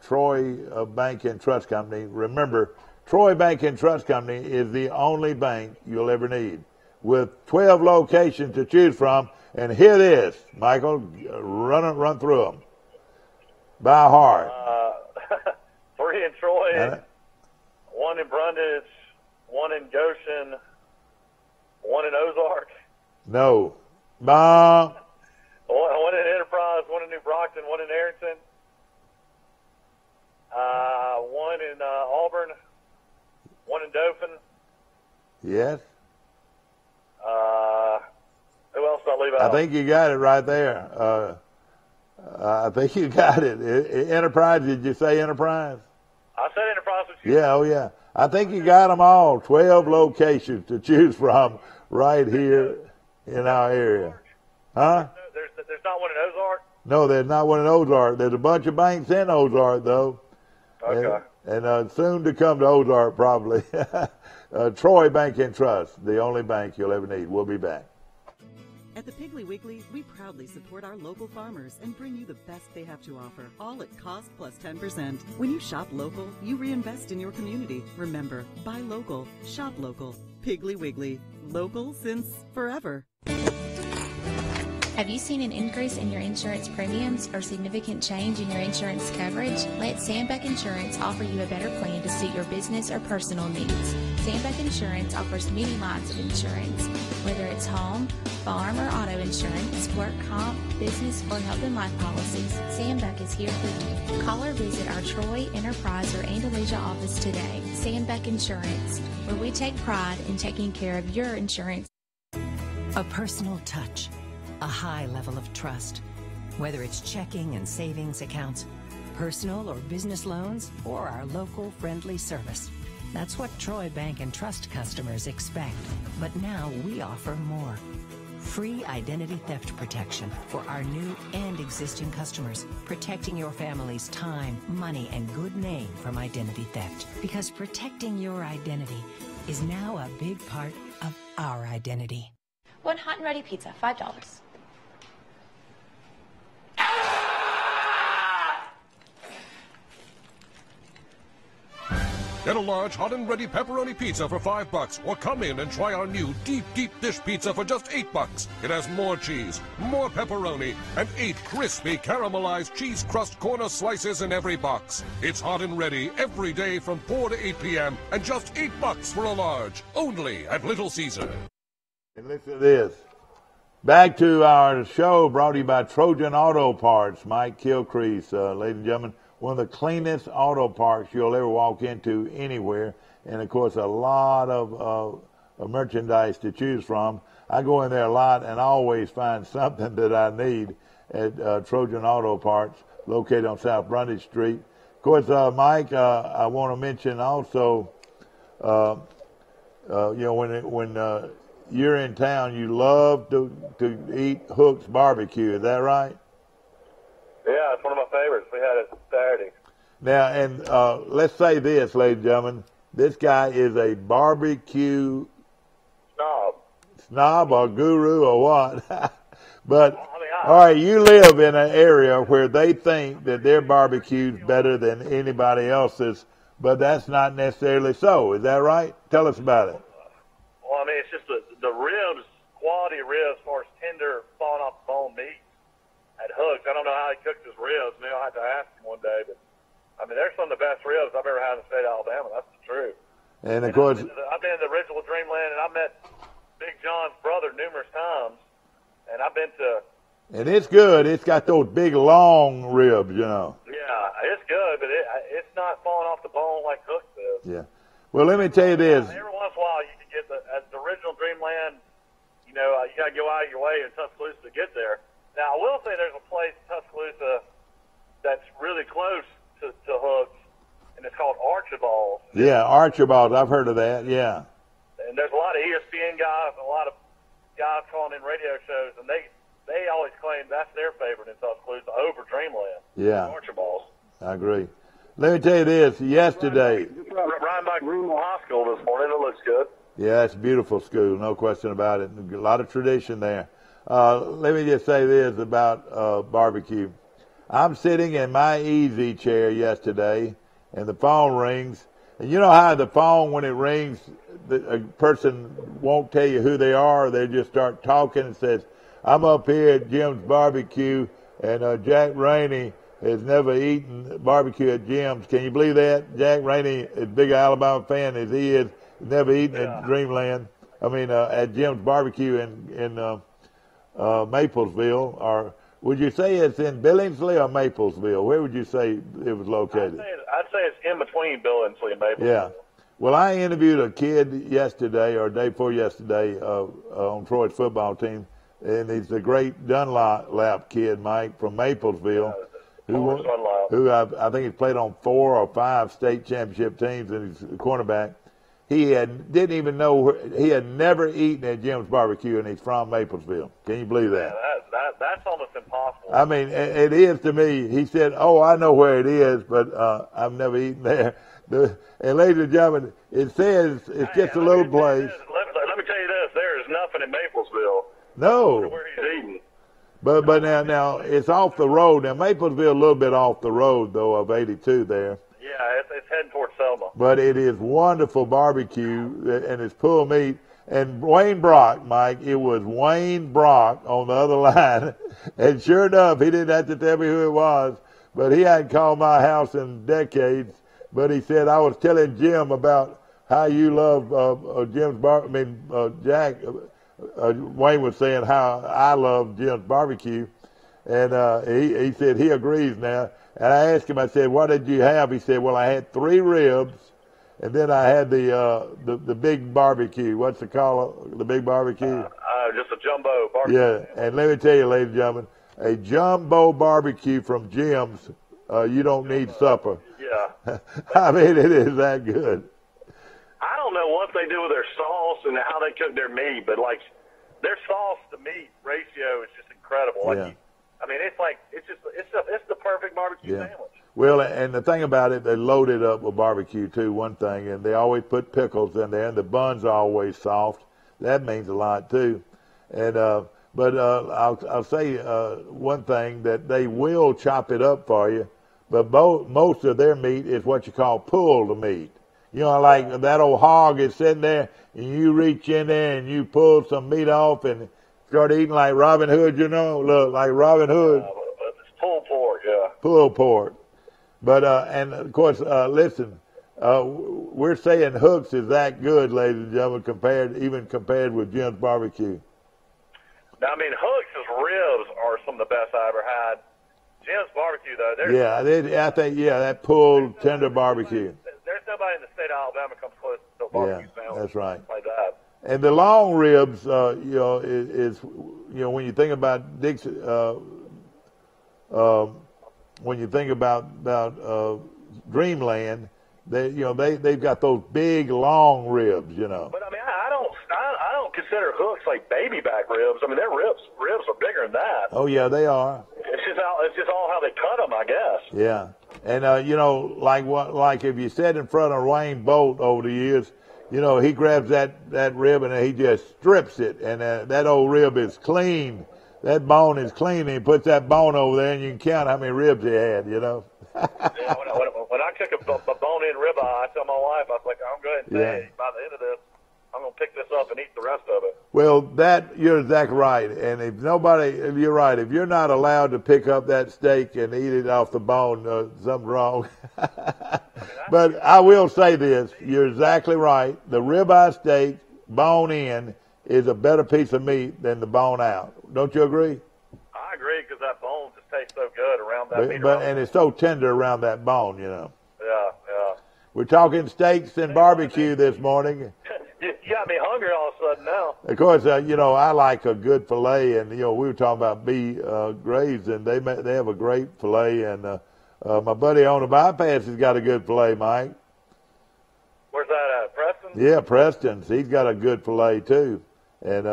S1: Troy Bank and Trust Company. Remember, Troy Bank and Trust Company is the only bank you'll ever need, with 12 locations to choose from. And here it is, Michael. Run through them by heart.
S2: 3 in Troy, 1 in Brundage, 1 in Goshen, 1 in Ozark.
S1: No. Bomb.
S2: 1 in Enterprise, 1 in New Brockton, 1 in Arrington, 1 in Auburn, 1 in Dauphin.
S1: Yes.
S2: Who else did I leave out?
S1: I think you got it right there. I think you got it. Enterprise, did you say Enterprise?
S2: I said Enterprise.
S1: Yeah, oh yeah. I think you got them all. 12 locations to choose from right here in our area. Huh?
S2: There's not one in Ozark?
S1: No, there's not one in Ozark. There's a bunch of banks in Ozark, though.
S2: Okay.
S1: And soon to come to Ozark, probably. Troy Bank and Trust, the only bank you'll ever need. We'll be back.
S3: At the Piggly Wiggly, we proudly support our local farmers and bring you the best they have to offer, all at cost plus 10%. When you shop local, you reinvest in your community. Remember, buy local, shop local. Piggly Wiggly, local since forever.
S4: Have you seen an increase in your insurance premiums or significant change in your insurance coverage? Let Sandbeck Insurance offer you a better plan to suit your business or personal needs. Sandbeck Insurance offers many lines of insurance, whether it's home, farm, or auto insurance, work comp, business, or health and life policies. Sandbeck is here for you. Call or visit our Troy, Enterprise, or Andalusia office today. Sandbeck Insurance, where we take pride in taking care of your insurance.
S5: A personal touch, a high level of trust. Whether it's checking and savings accounts, personal or business loans, or our local friendly service. That's what Troy Bank and Trust customers expect. But now we offer more. Free identity theft protection for our new and existing customers, protecting your family's time, money, and good name from identity theft. Because protecting your identity is now a big part of our identity.
S6: One hot and ready pizza, $5.
S7: Get a large hot and ready pepperoni pizza for $5, or come in and try our new deep dish pizza for just $8. It has more cheese, more pepperoni, and 8 crispy caramelized cheese crust corner slices in every box. It's hot and ready every day from 4 to 8 p.m. and just $8 for a large, only at Little Caesar.
S1: And listen to this. Back to our show brought to you by Trojan Auto Parts. Mike Kilcrease, ladies and gentlemen. One of the cleanest auto parks you'll ever walk into anywhere. And, of course, a lot of merchandise to choose from. I go in there a lot and always find something that I need at Trojan Auto Parts, located on South Brundage Street. Of course, Mike, I want to mention also, when you're in town, you love to eat Hook's Barbecue. Is that right?
S2: Yeah, it's one of my favorites. We had it Saturday.
S1: Now, and let's say this, ladies and gentlemen. This guy is a barbecue snob or guru or what. But, all right, you live in an area where they think that their barbecue's better than anybody else's, but that's not necessarily so. Is that right? Tell us about it.
S2: Well, I mean, it's just the ribs, quality ribs, as far as tender, falling off the bone meat. At Hooks, I don't know how he cooked his ribs. Maybe I'll have to ask him one day. But I mean, they're some of the best ribs I've ever had in the state of Alabama. That's the truth.
S1: And of course,
S2: I've been to the original Dreamland, and I met Big John's brother numerous times. And I've been to.
S1: And it's good. It's got those big long ribs, you know.
S2: Yeah, it's good, but it's not falling off the bone like Hooks is.
S1: Yeah. Well, let me tell you this.
S2: Every once in a while, you can get at the original Dreamland. You know, you got to go out of your way in Tuscaloosa to get there. Now, I will say there's a place in Tuscaloosa that's really close to Hooks, and it's called Archibald's.
S1: Yeah, Archibald's. I've heard of that, yeah.
S2: And there's a lot of ESPN guys and a lot of guys calling in radio shows, and they always claim that's their favorite in Tuscaloosa over Dreamland.
S1: Yeah.
S2: Archibald's.
S1: I agree. Let me tell you this. Yesterday.
S2: Riding by Greenville High School this morning. It looks good.
S1: Yeah, it's a beautiful school, no question about it. A lot of tradition there. Let me just say this about barbecue. I'm sitting in my easy chair yesterday, and the phone rings. And you know how the phone, when it rings, a person won't tell you who they are. They just start talking and says, I'm up here at Jim's Barbecue, and Jack Rainey has never eaten barbecue at Jim's. Can you believe that? Jack Rainey, as big an Alabama fan as he is, never eaten at Dreamland. At Jim's Barbecue in Maplesville, or would you say it's in Billingsley or Maplesville? Where would you say it was located?
S2: I'd say it's in between Billingsley and Maplesville. Yeah.
S1: Well, I interviewed a kid yesterday or day before yesterday on Troy's football team, and he's a great Dunlap kid, Mike, from Maplesville, who I think he's played on 4 or 5 state championship teams, and he's a cornerback. He didn't even know he had never eaten at Jim's Barbecue, and he's from Maplesville. Can you believe that?
S2: Yeah, that's almost impossible.
S1: I mean, it is to me. He said, "Oh, I know where it is, but I've never eaten there." And ladies and gentlemen, it says it's just a little place.
S2: Let me tell you this: there is nothing in Maplesville.
S1: No.
S2: Where he's eating.
S1: But now it's off the road. Now Maplesville a little bit off the road though of 82 there.
S2: Yeah, it's heading towards Selma.
S1: But it is wonderful barbecue, and it's pulled meat. And Wayne Brock, Mike, it was Wayne Brock on the other line. And sure enough, he didn't have to tell me who it was, but he hadn't called my house in decades. But he said, I was telling Jim about how you love Jack. Wayne was saying how I love Jim's barbecue. And he said he agrees now. And I asked him, I said, what did you have? He said, well, I had 3 ribs. And then I had the big barbecue. What's it called? The big barbecue?
S2: Just a jumbo barbecue.
S1: Yeah, and let me tell you, ladies and gentlemen, a jumbo barbecue from Jim's, you don't need supper.
S2: Yeah.
S1: I mean, it is that good.
S9: I don't know what they do with their sauce and how they cook their meat, but like their sauce to meat ratio is just incredible. Like,
S1: Yeah.
S9: I mean, it's the perfect barbecue sandwich.
S1: Well, and the thing about it, they load it up with barbecue too, one thing, and they always put pickles in there, and the buns are always soft. That means a lot too. And but I'll say one thing, that they will chop it up for you, but most of their meat is what you call pulled meat. You know, like that old hog is sitting there, and you reach in there and you pull some meat off and start eating like Robin Hood, you know, look like Robin Hood.
S9: It's pulled pork, yeah.
S1: Pulled pork. But, and of course, listen, we're saying Hooks is that good, ladies and gentlemen, compared with Jim's barbecue.
S2: Now, I mean, Hooks' ribs are some of the best I ever had. Jim's barbecue, though,
S1: I think that pulled tender barbecue.
S2: There's nobody in the state of Alabama comes close to a barbecue sandwich.
S1: That's right.
S2: Like that.
S1: And the long ribs, is when you think about Dixie, when you think about Dreamland, they've got those big long ribs, you know.
S9: But I mean, I don't consider Hooks like baby back ribs. I mean, their ribs are bigger than that.
S1: Oh yeah, they are.
S9: It's just all how they cut them, I guess.
S1: Yeah, and like if you sat in front of Wayne Bolt over the years, he grabs that rib and he just strips it, and that old rib is clean. That bone is clean, and he puts that bone over there, and you can count how many ribs he had,
S2: Yeah, when I cook a bone-in ribeye, I tell my wife, I was like, I'm going to say, by the end of this, I'm going to pick this up and eat the rest of it.
S1: Well, you're exactly right. And you're right. If you're not allowed to pick up that steak and eat it off the bone, something's wrong. But I will say this. You're exactly right. The ribeye steak, bone in, is a better piece of meat than the bone out. Don't you agree?
S2: I agree, because that bone just tastes so good around that meat.
S1: And it's so tender around that bone,
S2: Yeah.
S1: We're talking steaks and barbecue this morning.
S2: You got me hungry all of a sudden now.
S1: Of course, I like a good filet, and we were talking about B. Graves, and they have a great filet, and my buddy on the bypass has got a good filet, Mike.
S2: Where's that at, Preston?
S1: Yeah, Preston's. He's got a good filet too, and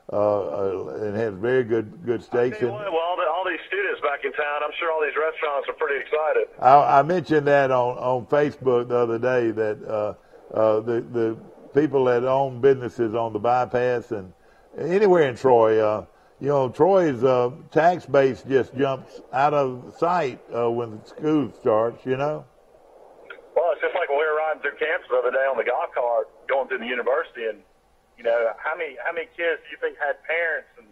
S1: has very good steaks.
S2: All these students back in town, I'm sure all these restaurants are pretty excited.
S1: I mentioned that on Facebook the other day, that the people that own businesses on the bypass and anywhere in Troy, Troy's tax base just jumps out of sight when school starts,
S2: Well, it's just like when we were riding through campus the other day on the golf cart going through the university, and how many kids do you think had parents and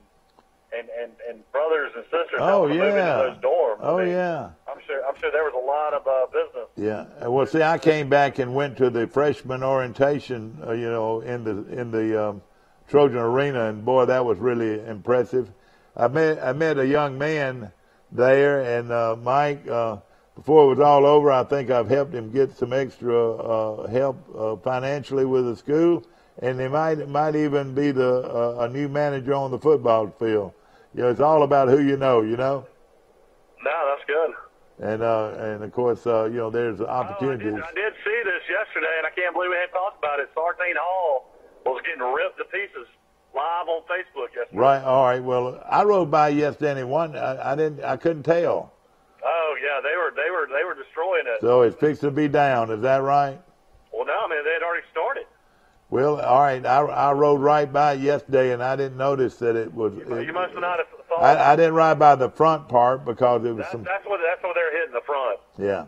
S2: brothers and sisters moving into those dorms? I'm sure there was a lot of business.
S1: Yeah. Well, see, I came back and went to the freshman orientation, in the Trojan Arena, and boy, that was really impressive. I met a young man there, and Mike, before it was all over, I think I've helped him get some extra help financially with the school, and he might even be a new manager on the football field. It's all about who you know.
S2: No, that's good.
S1: And of course, there's opportunities.
S2: I did see this yesterday, and I can't believe we hadn't talked about it. Sardine Hall was getting ripped to pieces live on Facebook yesterday.
S1: Right. All right. Well, I rode by yesterday, and I couldn't tell.
S2: Oh yeah, they were destroying it.
S1: So it's fixing to be down. Is that right?
S2: Well, no, man, they had already started.
S1: Well, all right. I rode right by yesterday, and I didn't notice that it was.
S2: You must have not thought.
S1: I didn't ride by the front part because it was
S2: That's where they're hitting the front.
S1: Yeah.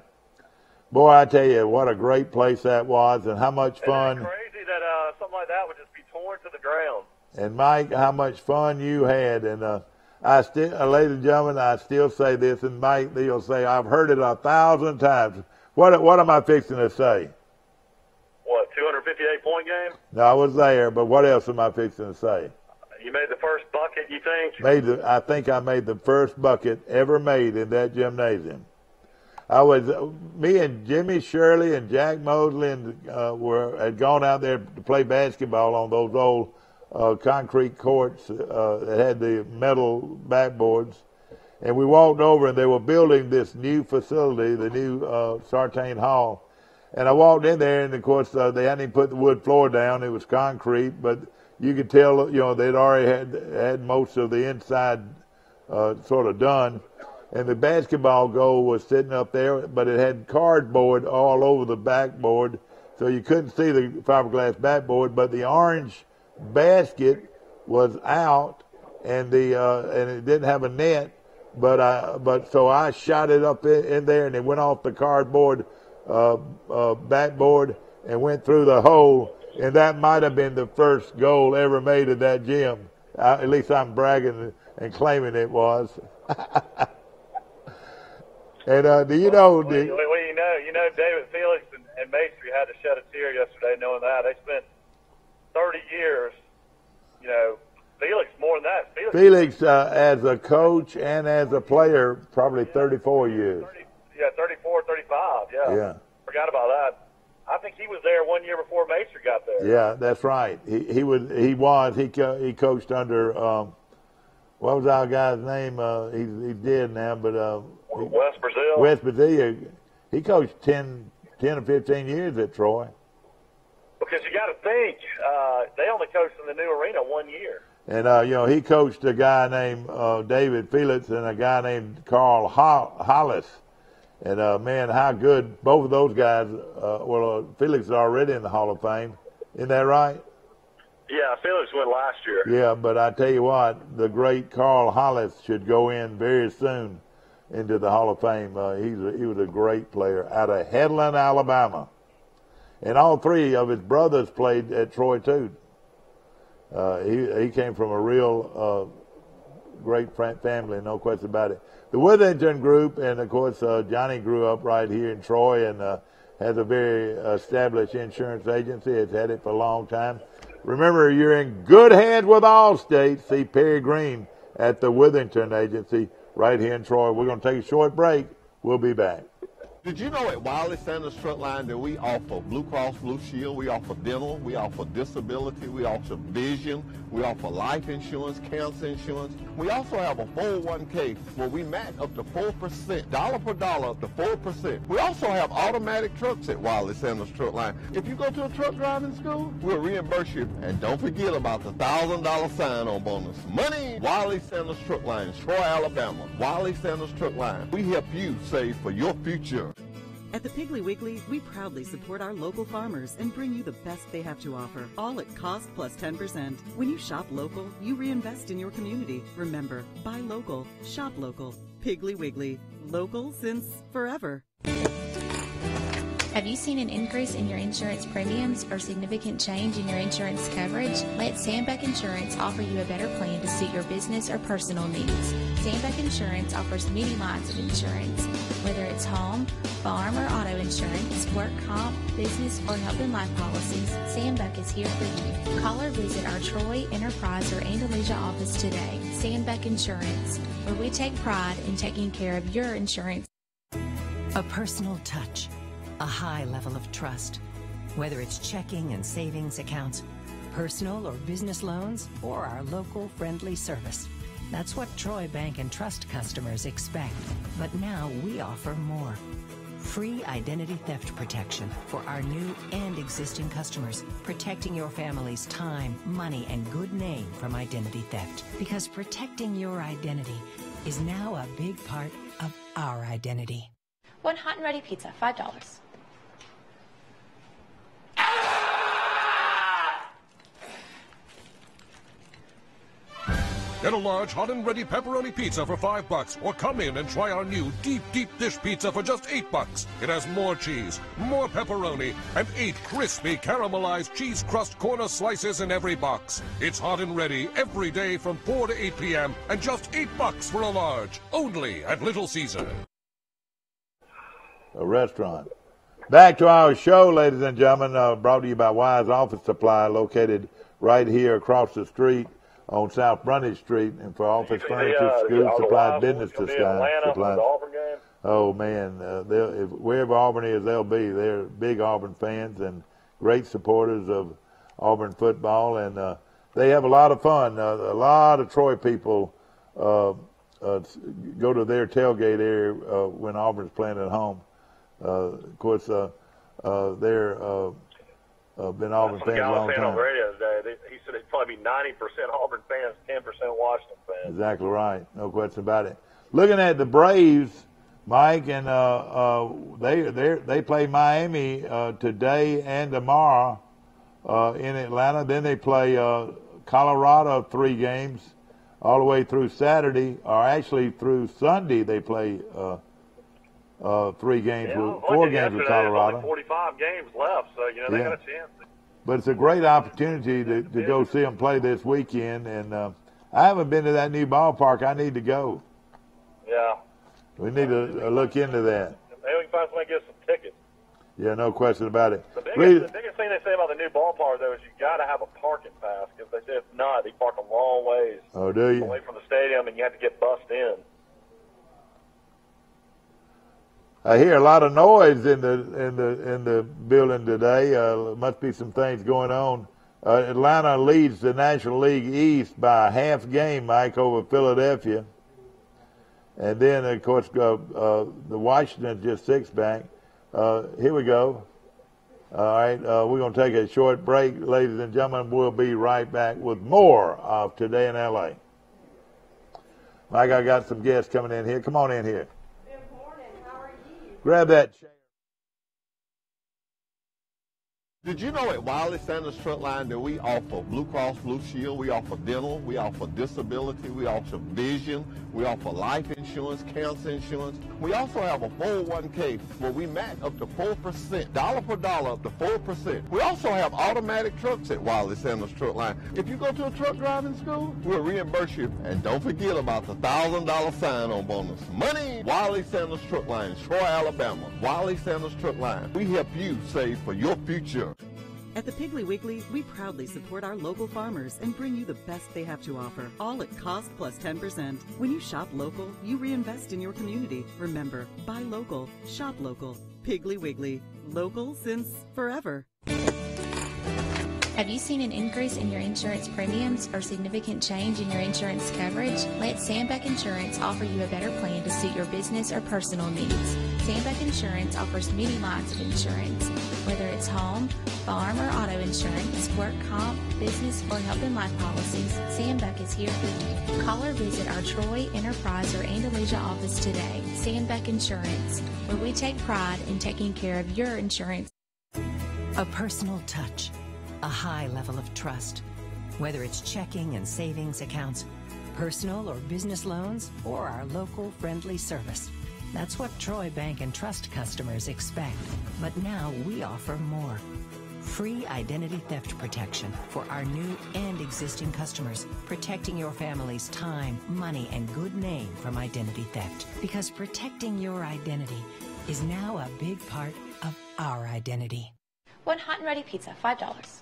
S1: Boy, I tell you, what a great place that was, and how much fun.
S2: Isn't it crazy that something like that would just be torn to the ground.
S1: And Mike, how much fun you had. And I still, ladies and gentlemen, I still say this, and Mike, you'll say, I've heard it 1,000 times. What am I fixing to say?
S2: What, 258-point game?
S1: No, I was there, but what else am I fixing to say?
S2: You made the first bucket, you think?
S1: I think I made the first bucket ever made in that gymnasium. Me and Jimmy Shirley and Jack Mosley had gone out there to play basketball on those old concrete courts that had the metal backboards. And we walked over, and they were building this new facility, the new Sartain Hall. And I walked in there, and, of course, they hadn't even put the wood floor down. It was concrete, but you could tell, they'd already had most of the inside sort of done. And the basketball goal was sitting up there, but it had cardboard all over the backboard, so you couldn't see the fiberglass backboard. But the orange basket was out, and it didn't have a net. But so I shot it up in there, and it went off the cardboard backboard and went through the hole. And that might have been the first goal ever made at that gym. At least I'm bragging and claiming it was. And do you know?
S2: Well, David Felix and Maestri had to shed a tear yesterday, knowing that they spent 30 years. Felix more than that.
S1: Felix as a coach and as a player, probably 34 years.
S2: 34, 35. Yeah. Forgot about that. I think he was there 1 year before Maestri got there.
S1: Yeah, that's right. He coached under what was our guy's name? He's dead now, but
S2: West Brazil.
S1: West Brazil. He coached 10 or 15 years at Troy.
S2: Because you got to think they only coached in the new arena 1 year.
S1: And he coached a guy named David Felix and a guy named Carl Hollis. And, man, how good both of those guys, Felix is already in the Hall of Fame. Isn't that right?
S9: Yeah, Felix went last year.
S1: Yeah, but I tell you what, the great Carl Hollis should go in very soon into the Hall of Fame. He was a great player out of Headland, Alabama. And all three of his brothers played at Troy, too. He came from a real great family, no question about it. The Withington Group, and of course Johnny grew up right here in Troy and has a very established insurance agency. It's had it for a long time. Remember, you're in good hands with Allstate. See Perry Green at the Withington Agency right here in Troy. We're going to take a short break. We'll be back.
S8: Did you know at Wiley Sanders Truck Line that we offer Blue Cross Blue Shield, we offer dental, we offer disability, we offer vision, we offer life insurance, cancer insurance. We also have a 401k where we match up to 4%, dollar per dollar up to 4%. We also have automatic trucks at Wiley Sanders Truck Line. If you go to a truck driving school, we'll reimburse you. And don't forget about the $1,000 sign-on bonus. Money! Wiley Sanders Truck Line, Troy, Alabama. Wiley Sanders Truck Line. We help you save for your future.
S3: At the Piggly Wiggly, we proudly support our local farmers and bring you the best they have to offer, all at cost plus 10%. When you shop local, you reinvest in your community. Remember, buy local, shop local. Piggly Wiggly, local since forever.
S4: Have you seen an increase in your insurance premiums or significant change in your insurance coverage? Let Sandbeck Insurance offer you a better plan to suit your business or personal needs. Sandbeck Insurance offers many lines of insurance, whether it's home, farm, or auto insurance, work comp, business, or health and life policies. Sandbeck is here for you. Call or visit our Troy, Enterprise, or Andalusia office today. Sandbeck Insurance, where we take pride in taking care of your insurance.
S5: A personal touch. A high level of trust. Whether it's checking and savings accounts, personal or business loans, or our local friendly service. That's what Troy Bank and Trust customers expect. But now we offer more. Free identity theft protection for our new and existing customers, protecting your family's time, money, and good name from identity theft. Because protecting your identity is now a big part of our identity.
S6: One hot and ready pizza, $5.
S7: Get a large hot and ready pepperoni pizza for $5 or come in and try our new deep dish pizza for just $8. It has more cheese, more pepperoni, and 8 crispy caramelized cheese crust corner slices in every box. It's hot and ready every day from 4 to 8 p.m. and just $8 for a large, only at Little Caesar.
S1: A restaurant. Back to our show, ladies and gentlemen, brought to you by Wise Office Supply, located right here across the street on South Brundage Street, and for office furniture, school supplies, business supplies. Oh man, wherever Auburn is, they'll be. They're big Auburn fans and great supporters of Auburn football, and they have a lot of fun. A lot of Troy people go to their tailgate area when Auburn's playing at home. Of course, they're been Auburn fans a long time.
S9: On the radio today, he said it'd probably be 90% Auburn fans, 10% Washington fans.
S1: Exactly right, no question about it. Looking at the Braves, Mike, and they play Miami today and tomorrow in Atlanta. Then they play Colorado 3 games all the way through Saturday, or actually through Sunday. They play 3 games, 4 games with Colorado.
S9: Only 45 games left, so they got a chance.
S1: But it's a great opportunity to go see them play this weekend, and I haven't been to that new ballpark. I need to go.
S9: Yeah.
S1: We need to look into that.
S9: Maybe we can find somebody to get some tickets.
S1: Yeah, no question about it.
S9: The biggest thing they say about the new ballpark, though, is you got to have a parking pass, because they say if not, they park a long ways away from the stadium, and you have to get bussed in.
S1: I hear a lot of noise in the building today. Must be some things going on. Atlanta leads the National League East by a half game, Mike, over Philadelphia. And then, of course, the Washington just 6 back. Here we go. All right, we're going to take a short break, ladies and gentlemen. We'll be right back with more of Today in L.A. Mike, I got some guests coming in here. Come on in here. Grab that chair.
S8: Did you know at Wiley Sanders Truckline that we offer Blue Cross Blue Shield, we offer dental, we offer disability, we offer vision, we offer life insurance, cancer insurance. We also have a 401k where we match up to 4%, dollar per dollar up to 4%. We also have automatic trucks at Wiley Sanders Truckline. If you go to a truck driving school, we'll reimburse you. And don't forget about the $1,000 sign-on bonus. Money! Wiley Sanders Truckline, Troy, Alabama. Wiley Sanders Truckline. We help you save for your future.
S3: At the Piggly Wiggly, we proudly support our local farmers and bring you the best they have to offer, all at cost plus 10%. When you shop local, you reinvest in your community. Remember, buy local, shop local. Piggly Wiggly, local since forever.
S4: Have you seen an increase in your insurance premiums or significant change in your insurance coverage? Let Sandbeck Insurance offer you a better plan to suit your business or personal needs. Sandbeck Insurance offers many lines of insurance, whether it's home, farm, or auto insurance, work comp, business, or health and life policies. Sandbeck is here for you. Call or visit our Troy, Enterprise, or Andalusia office today. Sandbeck Insurance, where we take pride in taking care of your insurance.
S5: A personal touch. A high level of trust. Whether it's checking and savings accounts, personal or business loans, or our local friendly service. That's what Troy Bank and Trust customers expect. But now we offer more. Free identity theft protection for our new and existing customers, protecting your family's time, money, and good name from identity theft. Because protecting your identity is now a big part of our identity.
S6: One hot and ready pizza, $5.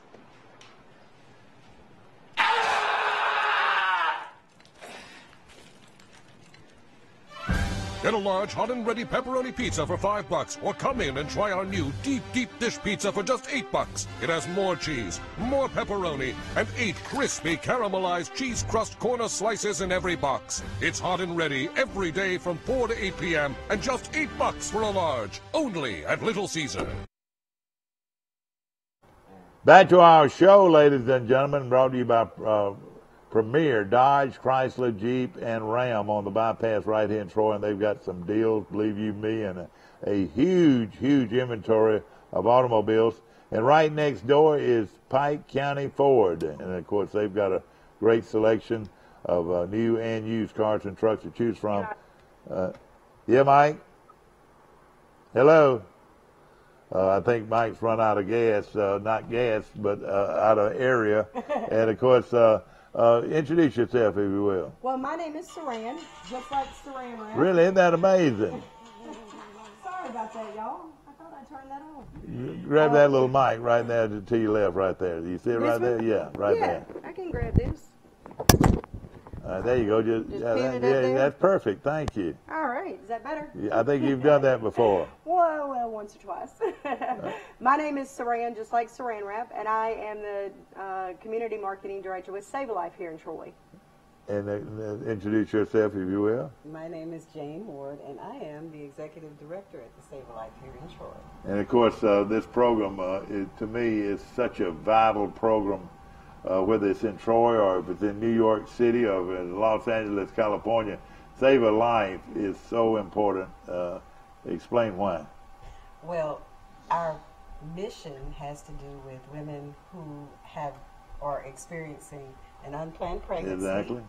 S7: Get a large hot and ready pepperoni pizza for $5 or come in and try our new deep dish pizza for just $8. It has more cheese, more pepperoni, and 8 crispy caramelized cheese crust corner slices in every box. It's hot and ready every day from 4 to 8 p.m. and just $8 for a large, only at Little Caesar.
S1: Back to our show, ladies and gentlemen, brought to you by Premier Dodge, Chrysler, Jeep, and Ram on the bypass right here in Troy, and they've got some deals, believe you me, and a huge inventory of automobiles. And right next door is Pike County Ford, and of course they've got a great selection of new and used cars and trucks to choose from. Yeah, Mike? Hello? I think Mike's run out of gas, not gas, but out of area. And, of course, introduce yourself, if you will.
S10: Well, my name is Saran, just like Saran Wrap.
S1: Really? Isn't that amazing?
S10: Sorry about that, y'all. I thought I turned that on.
S1: Grab that little mic right there to your left, right there. You see it right there? Yeah, right there.
S10: Yeah, I can grab this.
S1: There you go. Just
S10: pin it up there?
S1: That's perfect. Thank you.
S10: All right. Is that better?
S1: I think you've done that before.
S10: Well, once or twice. My name is Saran, just like Saran Wrap, and I am the Community Marketing Director with Save a Life here in Troy.
S1: And introduce yourself, if you will.
S11: My name is Jane Ward, and I am the Executive Director at the Save a Life here in Troy.
S1: And, of course, this program, to me, is such a vital program, whether it's in Troy or if it's in New York City or in Los Angeles, California. Save a Life is so important. Explain why.
S11: Well, our mission has to do with women who are experiencing an unplanned pregnancy.
S1: Exactly.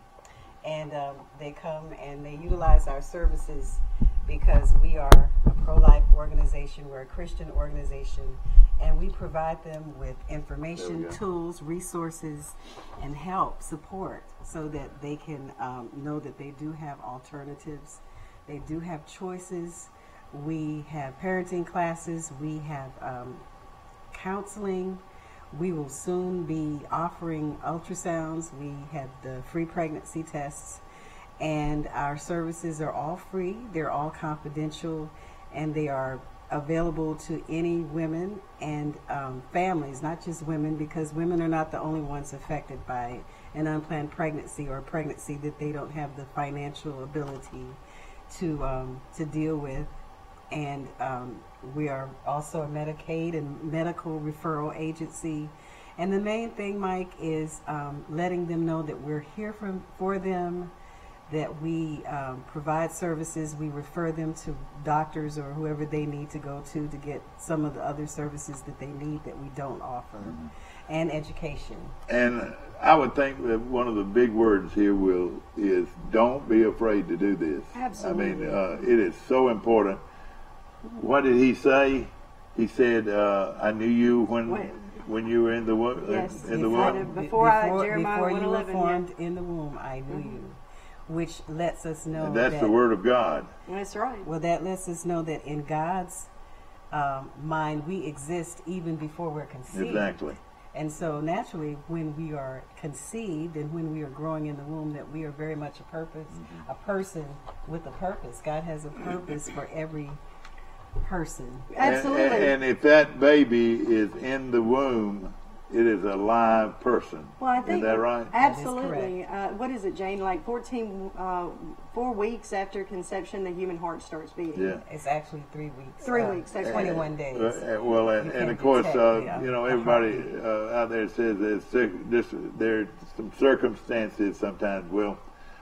S11: And they come and they utilize our services because we are a pro-life organization. We're a Christian organization, and we provide them with information, tools, resources, and help, support, so that they can know that they do have alternatives. They do have choices. We have parenting classes. We have counseling. We will soon be offering ultrasounds. We have the free pregnancy tests, and our services are all free. They're all confidential, and they are available to any women and families, not just women, because women are not the only ones affected by an unplanned pregnancy or a pregnancy that they don't have the financial ability to deal with. And we are also a Medicaid and medical referral agency. And the main thing, Mike, is letting them know that we're here for them, that we provide services. We refer them to doctors or whoever they need to go to get some of the other services that they need that we don't offer, and education. And
S1: I would think that one of the big words here is don't be afraid to do this.
S10: Absolutely.
S1: I mean, it is so important. What did he say? He said, "I knew you when you were in the womb."
S10: Yes,
S1: in the womb.
S10: Before Jeremiah 1:11.
S11: Before you were formed in the womb, I knew you, which lets us know
S1: and that's the word of God.
S10: That's right.
S11: Well, that lets us know that in God's mind, we exist even before we're conceived.
S1: Exactly.
S11: And so naturally, when we are conceived and when we are growing in the womb, that we are very much a person with a purpose. God has a purpose for every person.
S10: Absolutely.
S1: And if that baby is in the womb, it is a live person.
S10: Well, I think,
S1: is that right?
S10: Absolutely. What is it, Jane? Like 4 weeks after conception, the human heart starts beating.
S1: Yeah.
S11: It's actually 3 weeks.
S10: 3 weeks.
S11: 21 days.
S1: Well, and of course, you know, everybody out there says there's some circumstances sometimes. Well,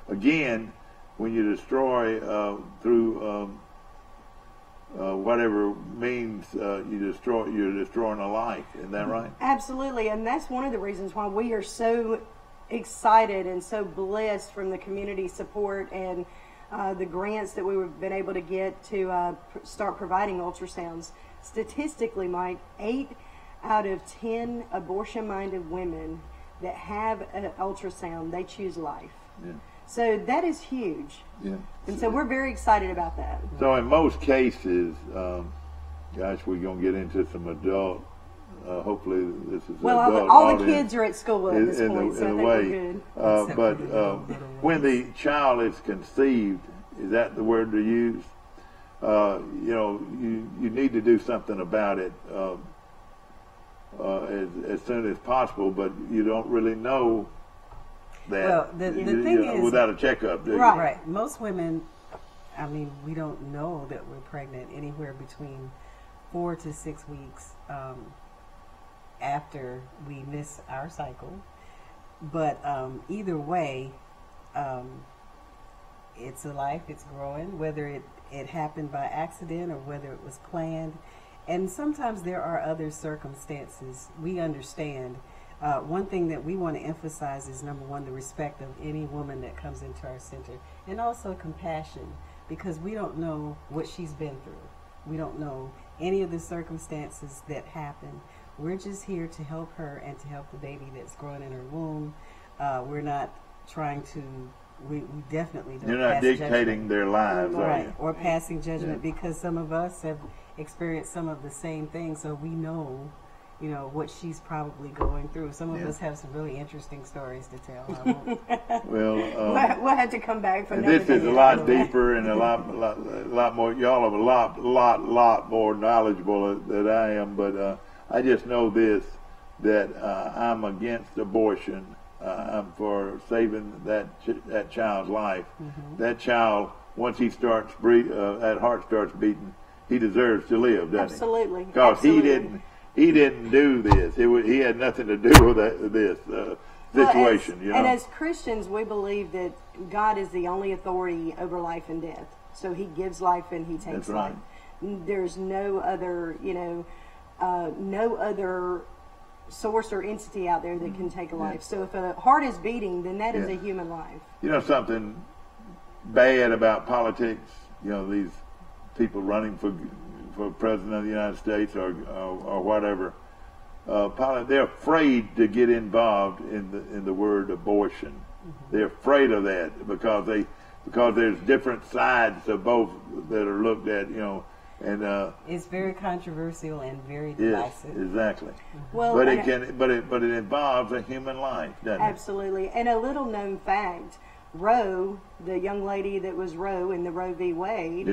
S1: again, when you destroy through whatever means you're destroying a life. Isn't that right?
S10: Absolutely, and that's one of the reasons why we are so excited and so blessed from the community support and the grants that we've been able to get to start providing ultrasounds. Statistically, Mike, 8 out of 10 abortion-minded women that have an ultrasound, they choose life.
S1: Yeah.
S10: So that is huge.
S1: Yeah.
S10: And so we're very excited about that.
S1: So in most cases, gosh, we're going to get into some adult, hopefully this is
S10: well,
S1: adult
S10: all the kids are at school at this point, so I think
S1: we're
S10: good.
S1: But when the child is conceived, is that the word to use? You know, you need to do something about it as soon as possible, but you don't really know that.
S11: Well, the thing is,
S1: without a checkup,
S11: right. Most women, I mean, we don't know that we're pregnant anywhere between 4 to 6 weeks after we miss our cycle. But either way, it's a life, it's growing, whether it happened by accident or whether it was planned. And sometimes there are other circumstances, we understand, one thing that we want to emphasize is, number one, the respect of any woman that comes into our center, and also compassion, because we don't know what she's been through. We don't know any of the circumstances that happen. We're just here to help her and to help the baby that's growing in her womb. We're not trying to, we definitely don't.
S1: You're not dictating
S11: judgment.
S1: Their lives, are you?
S11: Or passing judgment, because some of us have experienced some of the same things, so we know, you know, what she's probably going through. Some of us have some really interesting stories to tell.
S1: Well,
S10: we'll have to come back for
S1: this is a lot deeper and a lot more. Y'all are a lot more knowledgeable than I am, but I just know this, that I'm against abortion. I'm for saving that child's life. That child, once he starts that heart starts beating, he deserves to live, doesn't
S10: Absolutely.
S1: he? Because he didn't do this. He had nothing to do with this situation. You know?
S10: And as Christians, we believe that God is the only authority over life and death. So He gives life and He takes life. There's no other, no other source or entity out there that can take a life. So if a heart is beating, then that is a human life.
S1: You know something bad about politics? You know, these people running for president of the United States or whatever, they're afraid to get involved in the word abortion. They're afraid of that because there's different sides of both that are looked at, and
S11: it's very controversial and very divisive.
S1: Yes, exactly.
S10: Well,
S1: but it involves a human life, doesn't it?
S10: Absolutely. And a little known fact, Roe, the young lady that was Roe in the Roe v. Wade,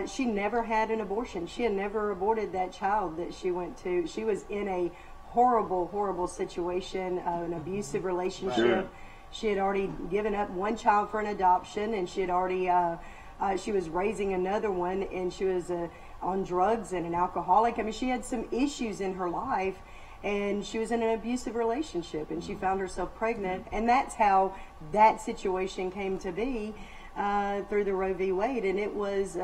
S10: she never had an abortion. She had never aborted that child that she went to. She was in a horrible, horrible situation, an abusive relationship.
S1: Sure.
S10: She had already given up one child for an adoption, and she had already, she was raising another one, and she was on drugs and an alcoholic. I mean, she had some issues in her life. And she was in an abusive relationship, and she found herself pregnant, and that's how that situation came to be through the Roe v. Wade. And it was,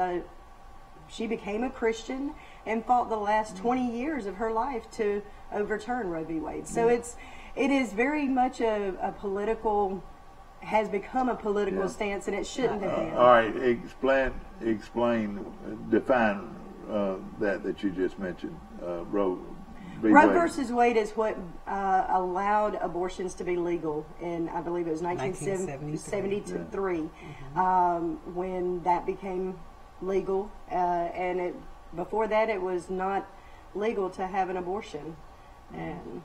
S10: she became a Christian and fought the last 20 years of her life to overturn Roe v. Wade. So it is very much a political, has become a political stance, and it shouldn't have been.
S1: All right, explain, define that you just mentioned, Roe.
S10: Roe versus Wade is what allowed abortions to be legal in, I believe it was 1973, when that became legal. And before that, it was not legal to have an abortion. And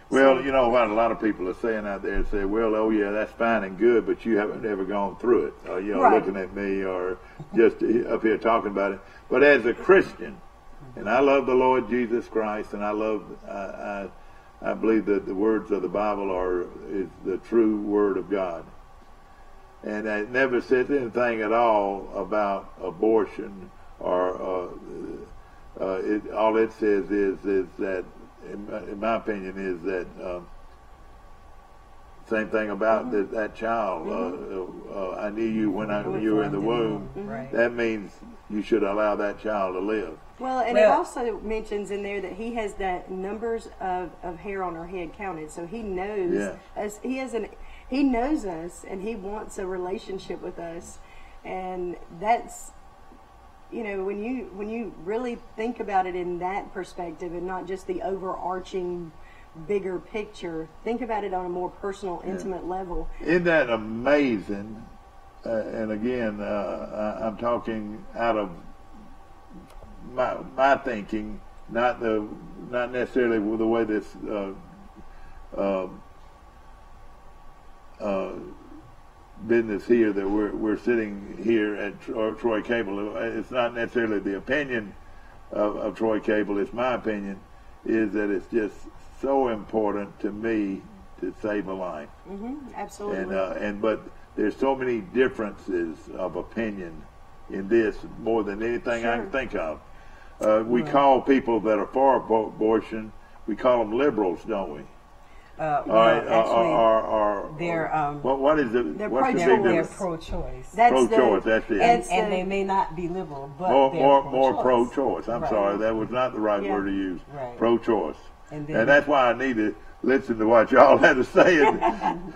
S1: well, you know what a lot of people are saying out there, say, well, oh yeah, that's fine and good, but you haven't ever gone through it. Looking at me or just up here talking about it. But as a Christian, and I love the Lord Jesus Christ, and I believe that the words of the Bible is the true Word of God. And it never says anything at all about abortion, or all it says is that, in my opinion, is that same thing about that child. I knew you when you were in the womb. That means you should allow that child to live.
S10: Well, and it also mentions in there that he has that numbers of hair on our head counted, so he knows us. He knows us, and he wants a relationship with us, and that's, when you really think about it in that perspective, and not just the overarching bigger picture. Think about it on a more personal, intimate level.
S1: Isn't that amazing? And again, I'm talking out of my thinking, not necessarily the way this business here that we're sitting here at Troy Cable. It's not necessarily the opinion of Troy Cable. It's my opinion. Is that it's just so important to me to save a life.
S10: Absolutely.
S1: But there's so many differences of opinion in this more than anything I can think of. We call people that are for abortion, we call them liberals, don't we? What is it?
S11: They're pro-choice.
S1: Pro-choice. That's it.
S11: And they may not be liberal, but
S1: more pro-choice. I'm sorry, that was not the right word to use. Pro-choice. And that's why I need to listen to what y'all had to say.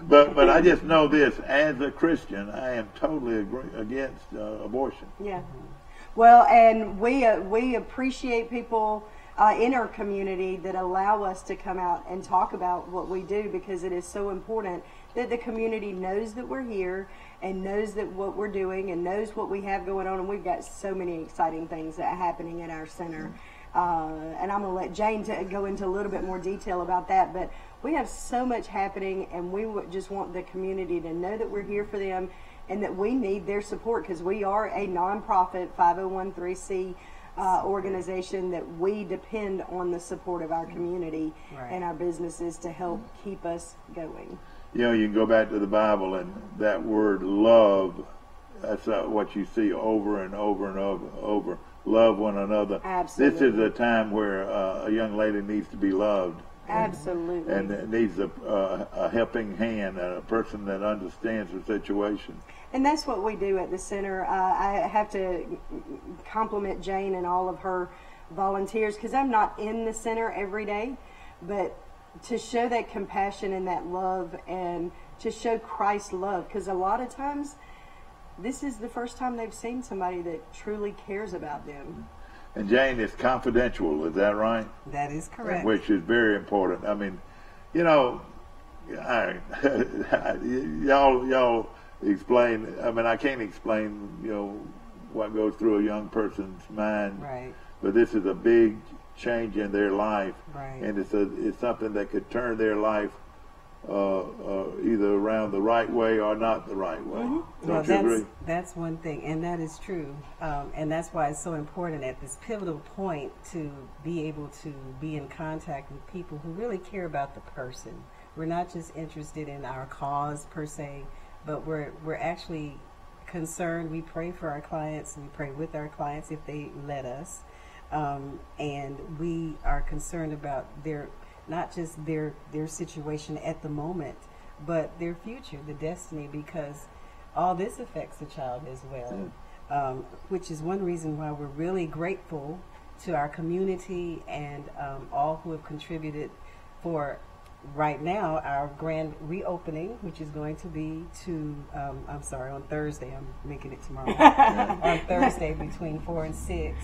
S1: But I just know this: as a Christian, I am totally against abortion.
S10: Yeah. Well, and we appreciate people in our community that allow us to come out and talk about what we do, because it is so important that the community knows that we're here and knows that what we're doing and knows what we have going on. And we've got so many exciting things that are happening at our center. And I'm going to let Jane go into a little bit more detail about that. But we have so much happening, and we just want the community to know that we're here for them and that we need their support, because we are a nonprofit 501(c) organization that we depend on the support of our community and our businesses to help keep us going.
S1: You know, you can go back to the Bible, and that word love, that's what you see over and over and over. Love one another.
S10: Absolutely.
S1: This is a time where a young lady needs to be loved.
S10: Absolutely.
S1: And needs a helping hand, a person that understands the situation.
S10: And that's what we do at the center. I have to compliment Jane and all of her volunteers, because I'm not in the center every day, but to show that compassion and that love, and to show Christ's love, because a lot of times this is the first time they've seen somebody that truly cares about them.
S1: And Jane, it's confidential, is that right?
S11: That is correct.
S1: Which is very important. I mean, you know, y'all explain. I mean, I can't explain, you know, what goes through a young person's mind.
S11: Right.
S1: But this is a big change in their life,
S11: right.
S1: And it's something that could turn their life either around the right way or not the right way.
S10: Mm-hmm.
S1: Don't you agree?
S11: That's one thing, and that is true. And that's why it's so important at this pivotal point to be able to be in contact with people who really care about the person. We're not just interested in our cause per se, but we're actually concerned. We pray for our clients, and we pray with our clients if they let us. And we are concerned about not just their situation at the moment, but their future, the destiny, because all this affects the child as well, which is one reason why we're really grateful to our community and all who have contributed for right now our grand reopening, which is going to be on Thursday. I'm making it tomorrow. On Thursday between 4 and 6.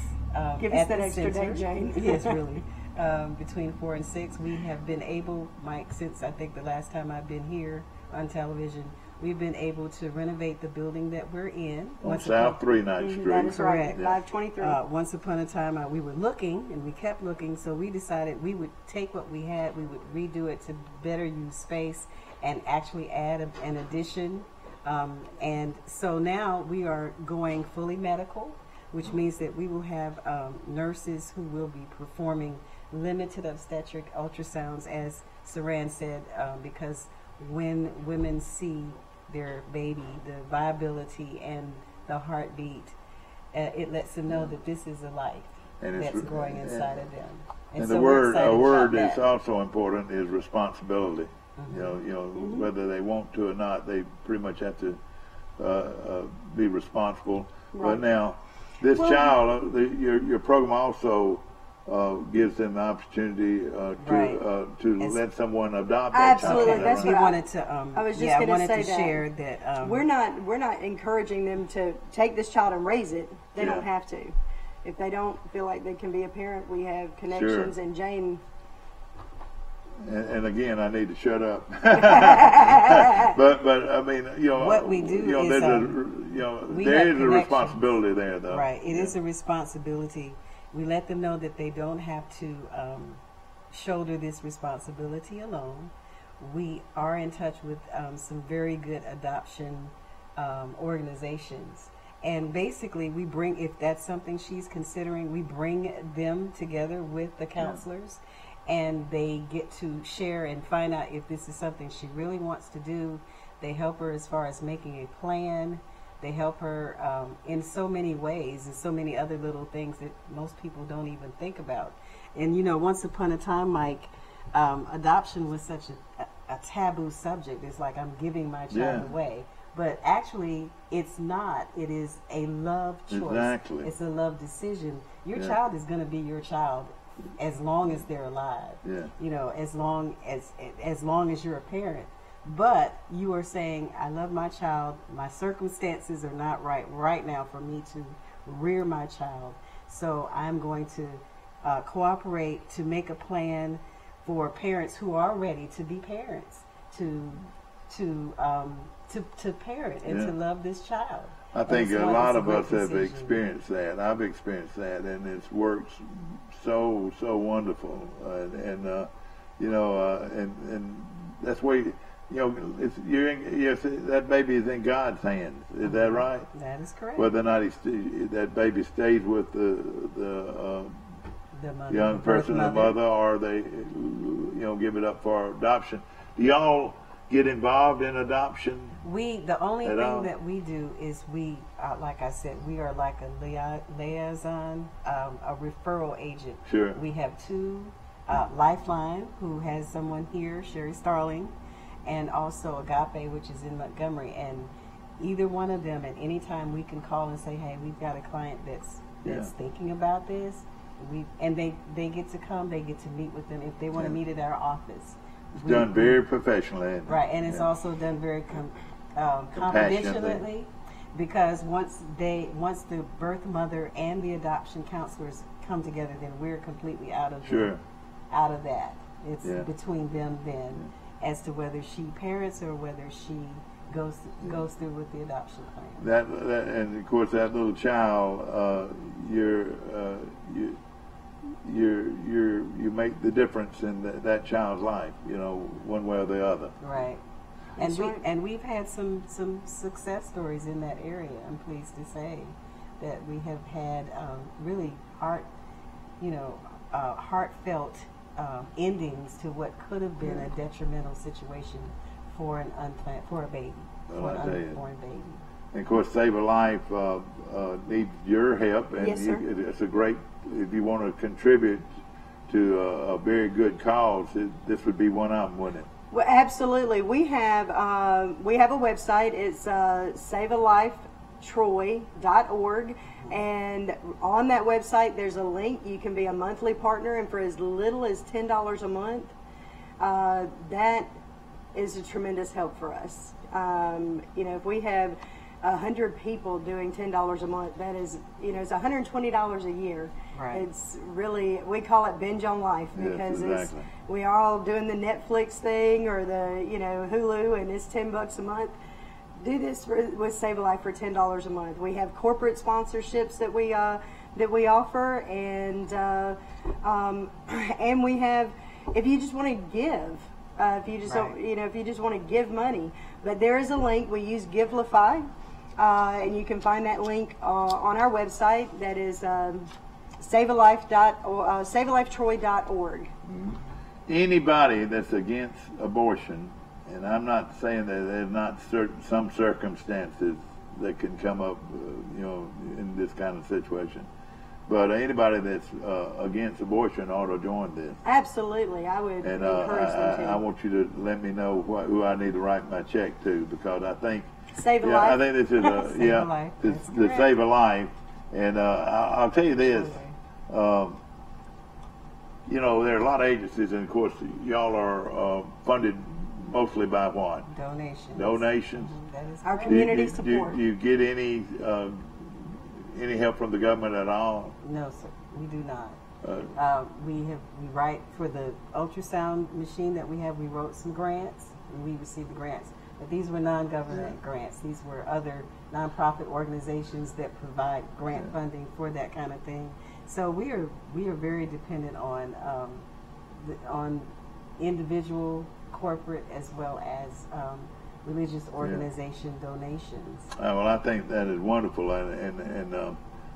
S10: Give us that extra day, Jane.
S11: Yes, really. Between 4 and 6, we have been able, Mike, since I think the last time I've been here on television, we've been able to renovate the building that we're in.
S1: On South 39th Street.
S10: That is
S11: correct.
S10: Right, 523.
S11: Once upon a time, we were looking, and we kept looking, so we decided we would take what we had, we would redo it to better use space and actually add an addition. And so now we are going fully medical, which means that we will have nurses who will be performing limited obstetric ultrasounds, as Saran said, because when women see their baby, the viability and the heartbeat, it lets them know that this is a life that's growing inside of them.
S1: And so a word that's also important is responsibility. Mm-hmm. You know, mm-hmm. whether they want to or not, they pretty much have to be responsible. Right. But now, this child, your program also gives them the opportunity to let someone adopt that child.
S10: Absolutely, that's
S11: what
S10: I
S11: wanted to. I
S10: was just going to say that.
S11: Share that
S10: we're not encouraging them to take this child and raise it. They don't have to. If they don't feel like they can be a parent, we have connections. And Jane.
S1: And again, I need to shut up. but I mean, you know,
S11: what we do is
S1: there is a responsibility there, though.
S11: Right, it is a responsibility. We let them know that they don't have to shoulder this responsibility alone. We are in touch with some very good adoption organizations. And basically, we bring, if that's something she's considering, we bring them together with the counselors, and they get to share and find out if this is something she really wants to do. They help her as far as making a plan. They help her in so many ways and so many other little things that most people don't even think about. And, you know, once upon a time, Mike, adoption was such a taboo subject. It's like, I'm giving my child away. But actually, it's not. It is a love choice.
S1: Exactly.
S11: It's a love decision. Your child is going to be your child as long as they're alive.
S1: Yeah.
S11: You know, as long as you're a parent. But you are saying, I love my child. My circumstances are not right now for me to rear my child. So I'm going to cooperate to make a plan for parents who are ready to be parents, to parent and to love this child.
S1: I think a lot of us have experienced that. I've experienced that, and it's worked so wonderful. And that's where that baby is in God's hands. Is that right?
S11: That is correct.
S1: Whether or not that baby stays with the
S11: mother,
S1: young person, the mother, or they give it up for adoption. Do y'all get involved in adoption?
S11: The only thing that we do is we, like I said, we are like a liaison, a referral agent.
S1: Sure.
S11: We have two, Lifeline, who has someone here, Sherry Starling, and also Agape, which is in Montgomery. And either one of them, at any time, we can call and say, hey, we've got a client that's thinking about this. They get to come, they get to meet with them if they want to meet at our office.
S1: It's done very professionally.
S11: Right, and it's also done very confidentially, because once the birth mother and the adoption counselors come together, then we're completely out of that. It's between them then as to whether she parents or whether she goes through with the adoption plan.
S1: And of course that little child, you make the difference in that child's life, one way or the other.
S11: Right. And we've had some success stories in that area. I'm pleased to say that we have had really heartfelt endings to what could have been a detrimental situation for an unborn baby.
S1: And of course, Save a Life needs your help, and
S10: yes, sir.
S1: It's a great. If you want to contribute to a very good cause, this would be one of them, wouldn't it?
S10: Well, absolutely. We have a website. It's savealifetroy.org, and on that website there's a link. You can be a monthly partner, and for as little as $10 a month, that is a tremendous help for us. If we have 100 people doing $10 a month, that is, it's $120 a year.
S11: Right.
S10: It's really, we call it binge on life, because
S1: exactly.
S10: we are all doing the Netflix thing or the Hulu, and it's $10 a month. Do this with Save a Life for $10 a month. We have corporate sponsorships that we offer, and we have, if you just want to give. If you just don't, if you just want to give money, but there is a link. We use Givelify, and you can find that link on our website. That is savealifetroy.org.
S1: Mm-hmm. Anybody that's against abortion, and I'm not saying that there's not some circumstances that can come up, in this kind of situation. But anybody that's against abortion ought to join this.
S10: Absolutely, I would encourage them to.
S1: I want you to let me know who I need to write my check to, because I think
S10: Save a Life.
S1: I think this is to Save a Life. And I'll tell you this, there are a lot of agencies, and of course y'all are funded mostly by what?
S11: Donations.
S10: Mm-hmm. That is our community support.
S1: Do you get any help from the government at all?
S11: No, sir, we do not. We write for the ultrasound machine that we have. We wrote some grants, and we received the grants. But these were non-government grants. These were other nonprofit organizations that provide grant funding for that kind of thing. So we are very dependent on individual, corporate, as well as religious organization donations.
S1: Well, I think that is wonderful, and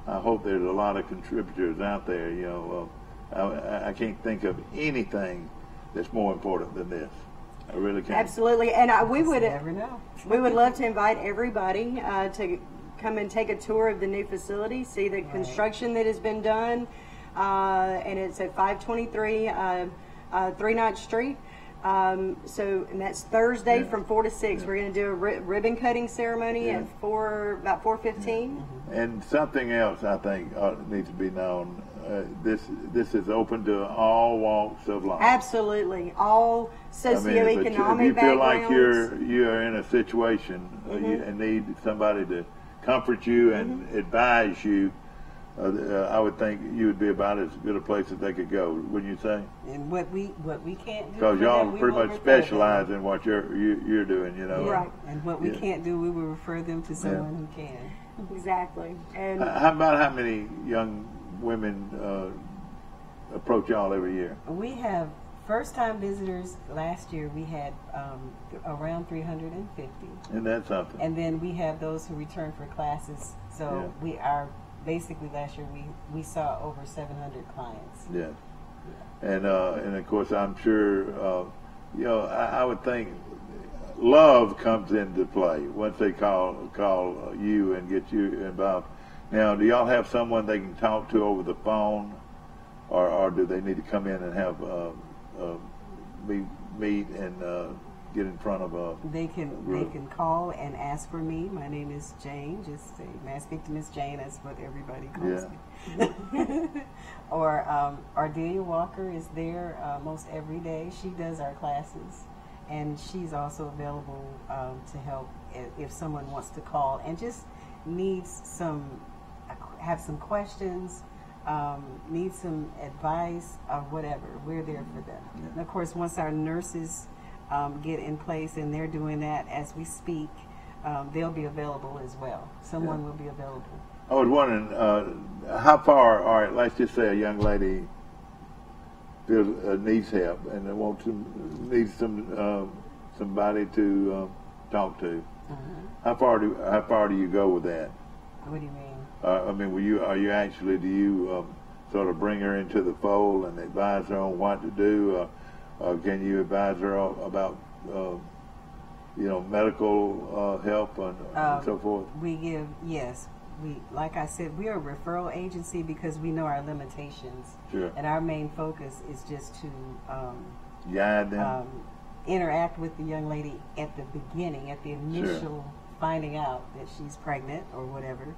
S1: I hope there's a lot of contributors out there. I can't think of anything that's more important than this. I really can't.
S10: Absolutely, and we would
S11: never know.
S10: We would love to invite everybody to come and take a tour of the new facility, see the construction that has been done, and it's at 523 3 Knott Street. And that's Thursday from 4 to 6. We're going to do a ribbon cutting ceremony at about 4:15.
S1: And something else I think needs to be known. this is open to all walks of life.
S10: Absolutely, all socioeconomic
S1: if you feel like
S10: backgrounds.
S1: you're in a situation and need somebody to comfort you and advise you, I would think you would be about as good a place as they could go, wouldn't you say?
S11: And what we can't do,
S1: because y'all pretty much specialize in what you're doing, you know.
S10: Right.
S11: And what we can't do, we will refer them to someone who can.
S10: Exactly. And
S1: how many young women approach y'all every year?
S11: We have first-time visitors. Last year we had around 350.
S1: And that's something.
S11: And then we have those who return for classes. So we are basically last year we saw over 700 clients.
S1: Yes. And of course I'm sure you know, I would think love comes into play once they call you and get you involved. Now, do y'all have someone they can talk to over the phone, or do they need to come in and have meet and get in front of a
S11: They can call and ask for me. My name is Jane. Just say, may I speak to Miss Jane? That's what everybody calls me. Or Ardelia Walker is there most every day. She does our classes, and she's also available to help if someone wants to call and just needs have some questions, needs some advice or whatever. We're there for them. And of course, once our nurses get in place, and they're doing that as we speak, they'll be available as well. Someone will be available.
S1: I was wondering, how far, all right, let's just say a young lady needs help and needs somebody to talk to. How far do you go with that?
S11: What do you mean?
S1: I mean, do you sort of bring her into the fold and advise her on what to do? Can you advise her about medical help and so forth?
S11: We give, yes. Like I said, we are a referral agency because we know our limitations.
S1: Sure.
S11: And our main focus is just to
S1: guide them,
S11: interact with the young lady at the beginning, at the initial finding out that she's pregnant or whatever.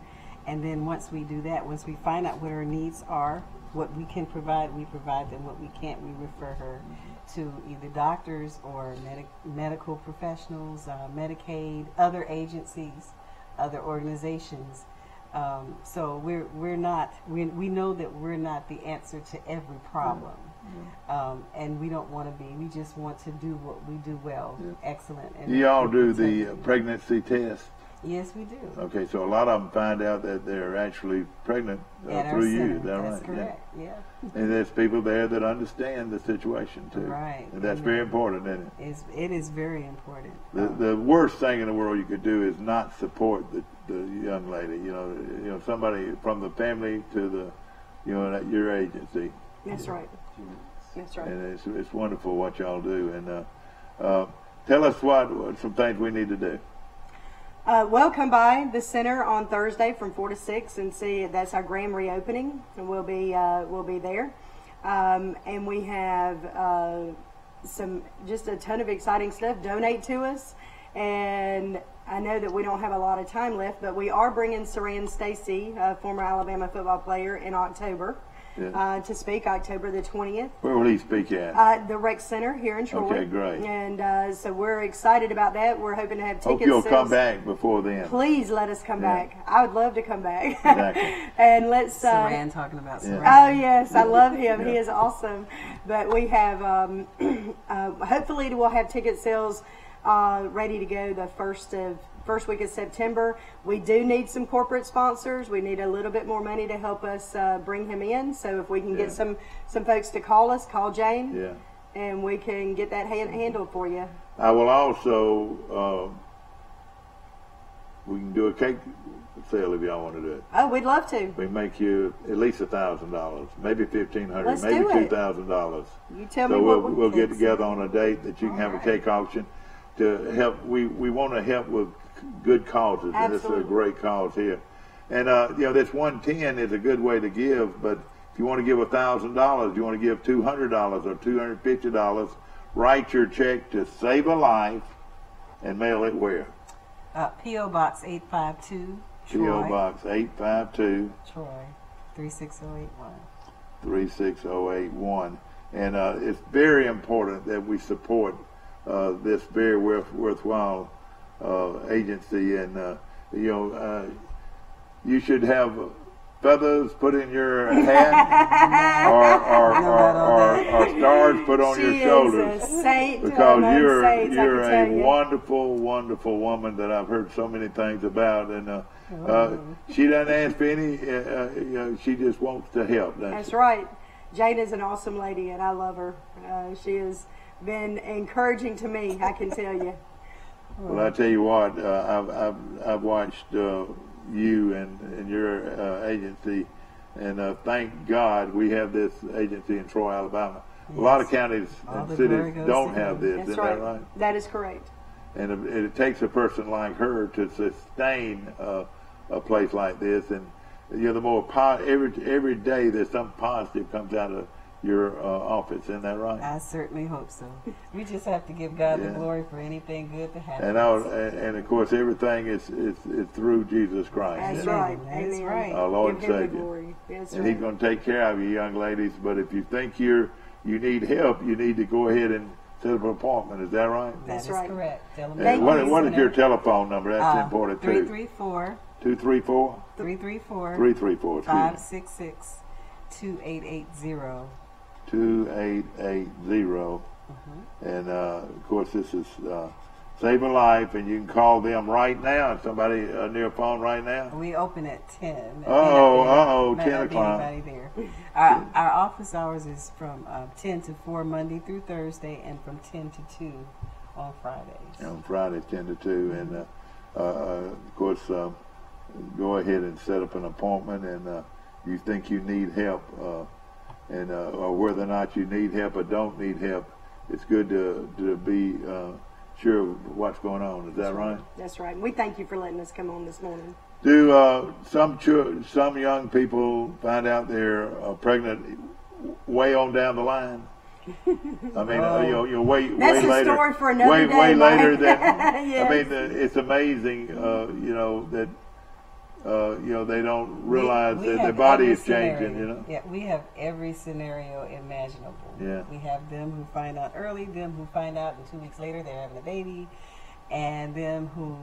S11: And then once we do that, once we find out what her needs are, what we can provide, we provide them. What we can't, we refer her to either doctors or medical professionals, Medicaid, other agencies, other organizations. So we know that we're not the answer to every problem, and we don't want to be. We just want to do what we do well, excellent.
S1: Do y'all do the pregnancy test?
S11: Yes, we do.
S1: Okay, so a lot of them find out that they're actually pregnant through you. Is that right?
S11: That's correct. Yeah.
S1: And there's people there that understand the situation too.
S11: Right.
S1: And that's very important, isn't it?
S11: It is very important.
S1: The worst thing in the world you could do is not support the young lady. You know, somebody from the family to your agency.
S10: That's right. That's right.
S1: And it's wonderful what y'all do. And tell us some things we need to do.
S10: Well, come by the center on Thursday from 4 to 6 and see. That's our grand reopening, and we'll be there. And we have just a ton of exciting stuff. Donate to us, and I know that we don't have a lot of time left, but we are bringing Saran Stacy, a former Alabama football player, in October. To speak October the 20th.
S1: Where will he speak at?
S10: The Rec Center here in Troy.
S1: Okay, great.
S10: And so we're excited about that. We're hoping to have tickets.
S1: Hope you'll come back before then.
S10: Please let us come back. I would love to come back.
S1: Exactly.
S10: And let's...
S11: Saran, talking about Saran.
S10: Oh, yes. I love him. He is awesome. But we have... hopefully we'll have ticket sales ready to go the first week of September. We do need some corporate sponsors. We need a little bit more money to help us bring him in. So if we can get some folks to call Jane, and we can get that handled for you.
S1: I will also, we can do a cake sale if y'all want to do it.
S10: Oh, we'd love to.
S1: We make you at least $1,000, maybe $1,500, maybe $2,000.
S10: You tell me
S1: what we'll get together on a date that you can have a cake auction to help. We want to help with good causes, and this is a great cause here. And this 110 is a good way to give, but if you want to give $1,000, you want to give $200 or $250, write your check to Save a Life and mail it where?
S11: P.O. Box 852, Troy.
S1: P.O. Box 852,
S11: Troy 36081.
S1: 36081. And it's very important that we support this very worthwhile agency. And, you should have feathers put in your hat or stars put on your shoulders.
S10: She is a saint
S1: because you're a
S10: you.
S1: wonderful, wonderful woman that I've heard so many things about. And she doesn't ask for any, she just wants to help.
S10: That's right. Jane is an awesome lady, and I love her. She has been encouraging to me, I can tell you.
S1: Well, I tell you what, I've watched you and your agency, and thank God we have this agency in Troy, Alabama. Yes. A lot of counties and cities don't have this.
S10: That's
S1: Isn't
S10: right.
S1: that right?
S10: That is correct.
S1: And it takes a person like her to sustain a place like this. And the more every day there's something positive comes out of your office. Isn't that right?
S11: I certainly hope so. We just have to give God the glory for anything good to happen.
S1: And of course, everything is through Jesus Christ.
S10: That's right.
S11: That's right.
S1: Our Lord and Savior.
S10: That's
S1: and
S10: right.
S1: He's going to take care of you, young ladies. But if you think you need help, you need to go ahead and set up an appointment. Is that right?
S11: That's right. Correct.
S1: And what is your telephone number? That's important too.
S11: 334.
S1: 234.
S11: 334.
S1: 334.
S11: 566 2880.
S1: 2880. And of course, this is Save a Life, and you can call them right now. Somebody near a phone right now.
S11: We open at 10.
S1: 10 o'clock.
S11: Anybody there. Our office hours is from 10 to 4 Monday through Thursday, and from 10 to 2 on Fridays.
S1: On Friday, 10 to 2, and of course, go ahead and set up an appointment, and you think you need help, and or whether or not you need help or don't need help, it's good to be sure of what's going on. Is that right?
S10: That's right. We thank you for letting us come on this morning.
S1: Do some young people find out they're pregnant way on down the line? I mean, you're way
S10: That's
S1: way
S10: a
S1: later.
S10: Story for another day,
S1: way later than.
S10: Yes.
S1: I mean, it's amazing. That. They don't realize that their body is changing,
S11: Yeah, we have every scenario imaginable.
S1: Yeah.
S11: We have them who find out early, them who find out and 2 weeks later they're having a baby, and them who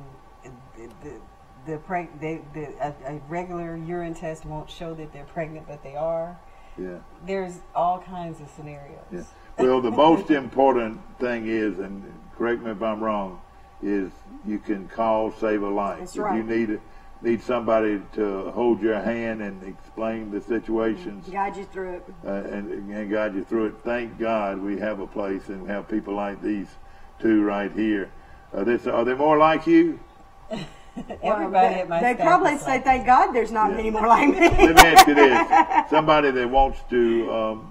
S11: a regular urine test won't show that they're pregnant, but they are.
S1: Yeah.
S11: There's all kinds of scenarios.
S1: Yeah. Well, the most important thing is, and correct me if I'm wrong, is you can call Save a Life.
S10: That's right.
S1: If you need somebody to hold your hand and explain the situations.
S10: Guide you through it.
S1: And guide you through it. Thank God we have a place and we have people like these two right here. Are they more like you?
S11: Everybody at my
S10: They
S11: staff
S10: probably
S11: is
S10: say,
S11: like
S10: thank God there's not many more like me.
S1: Let me ask you this. Somebody that wants to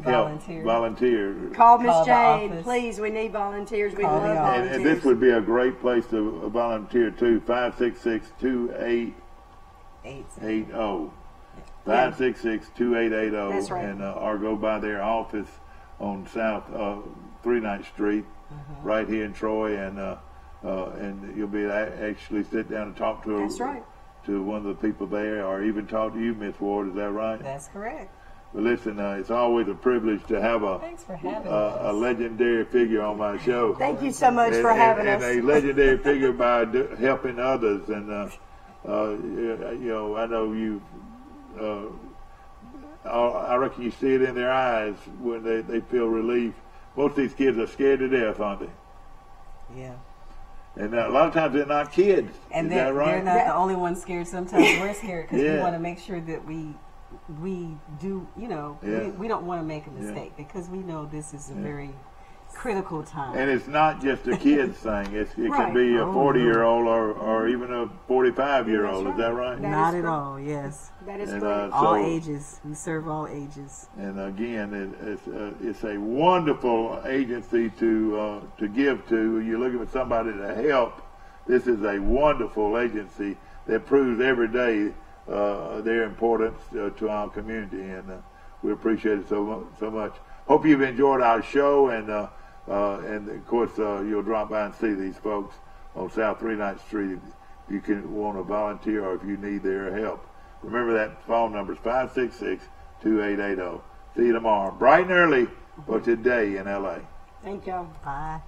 S1: volunteer.
S10: Call Miss Jane, please. We need volunteers. We love volunteers.
S1: And this would be a great place to volunteer too. 566-2880. 566-2880.
S10: That's right.
S1: And or go by their office on South 39th Street, right here in Troy, and you'll be actually sit down and talk to
S10: That's right.
S1: to one of the people there, or even talk to you, Miss Ward. Is that right?
S11: That's correct.
S1: But listen, it's always a privilege to have a legendary figure on my show.
S10: Thank you so much for having us.
S1: And a legendary figure by helping others. And I know you. I reckon you see it in their eyes when they feel relief. Most of these kids are scared to death, aren't they?
S11: Yeah.
S1: And a lot of times they're not kids.
S11: And
S1: Is that right?
S11: They're not the only ones scared. Sometimes we're scared because we want to make sure that we do, we don't want to make a mistake because we know this is a very critical time.
S1: And it's not just a kid's thing. It can be a 40-year-old or even a 45-year-old. Is that right?
S11: Not at all, yes.
S10: That is correct.
S11: All ages. We serve all ages.
S1: And again, it's a wonderful agency to give to. You're looking for somebody to help. This is a wonderful agency that proves every day their importance to our community, and we appreciate it so much. Hope you've enjoyed our show, and of course you'll drop by and see these folks on South 39th Street if you want to volunteer or if you need their help. Remember that phone number is 2880. See you tomorrow, bright and early for Today in LA.
S10: Thank y'all.
S11: Bye.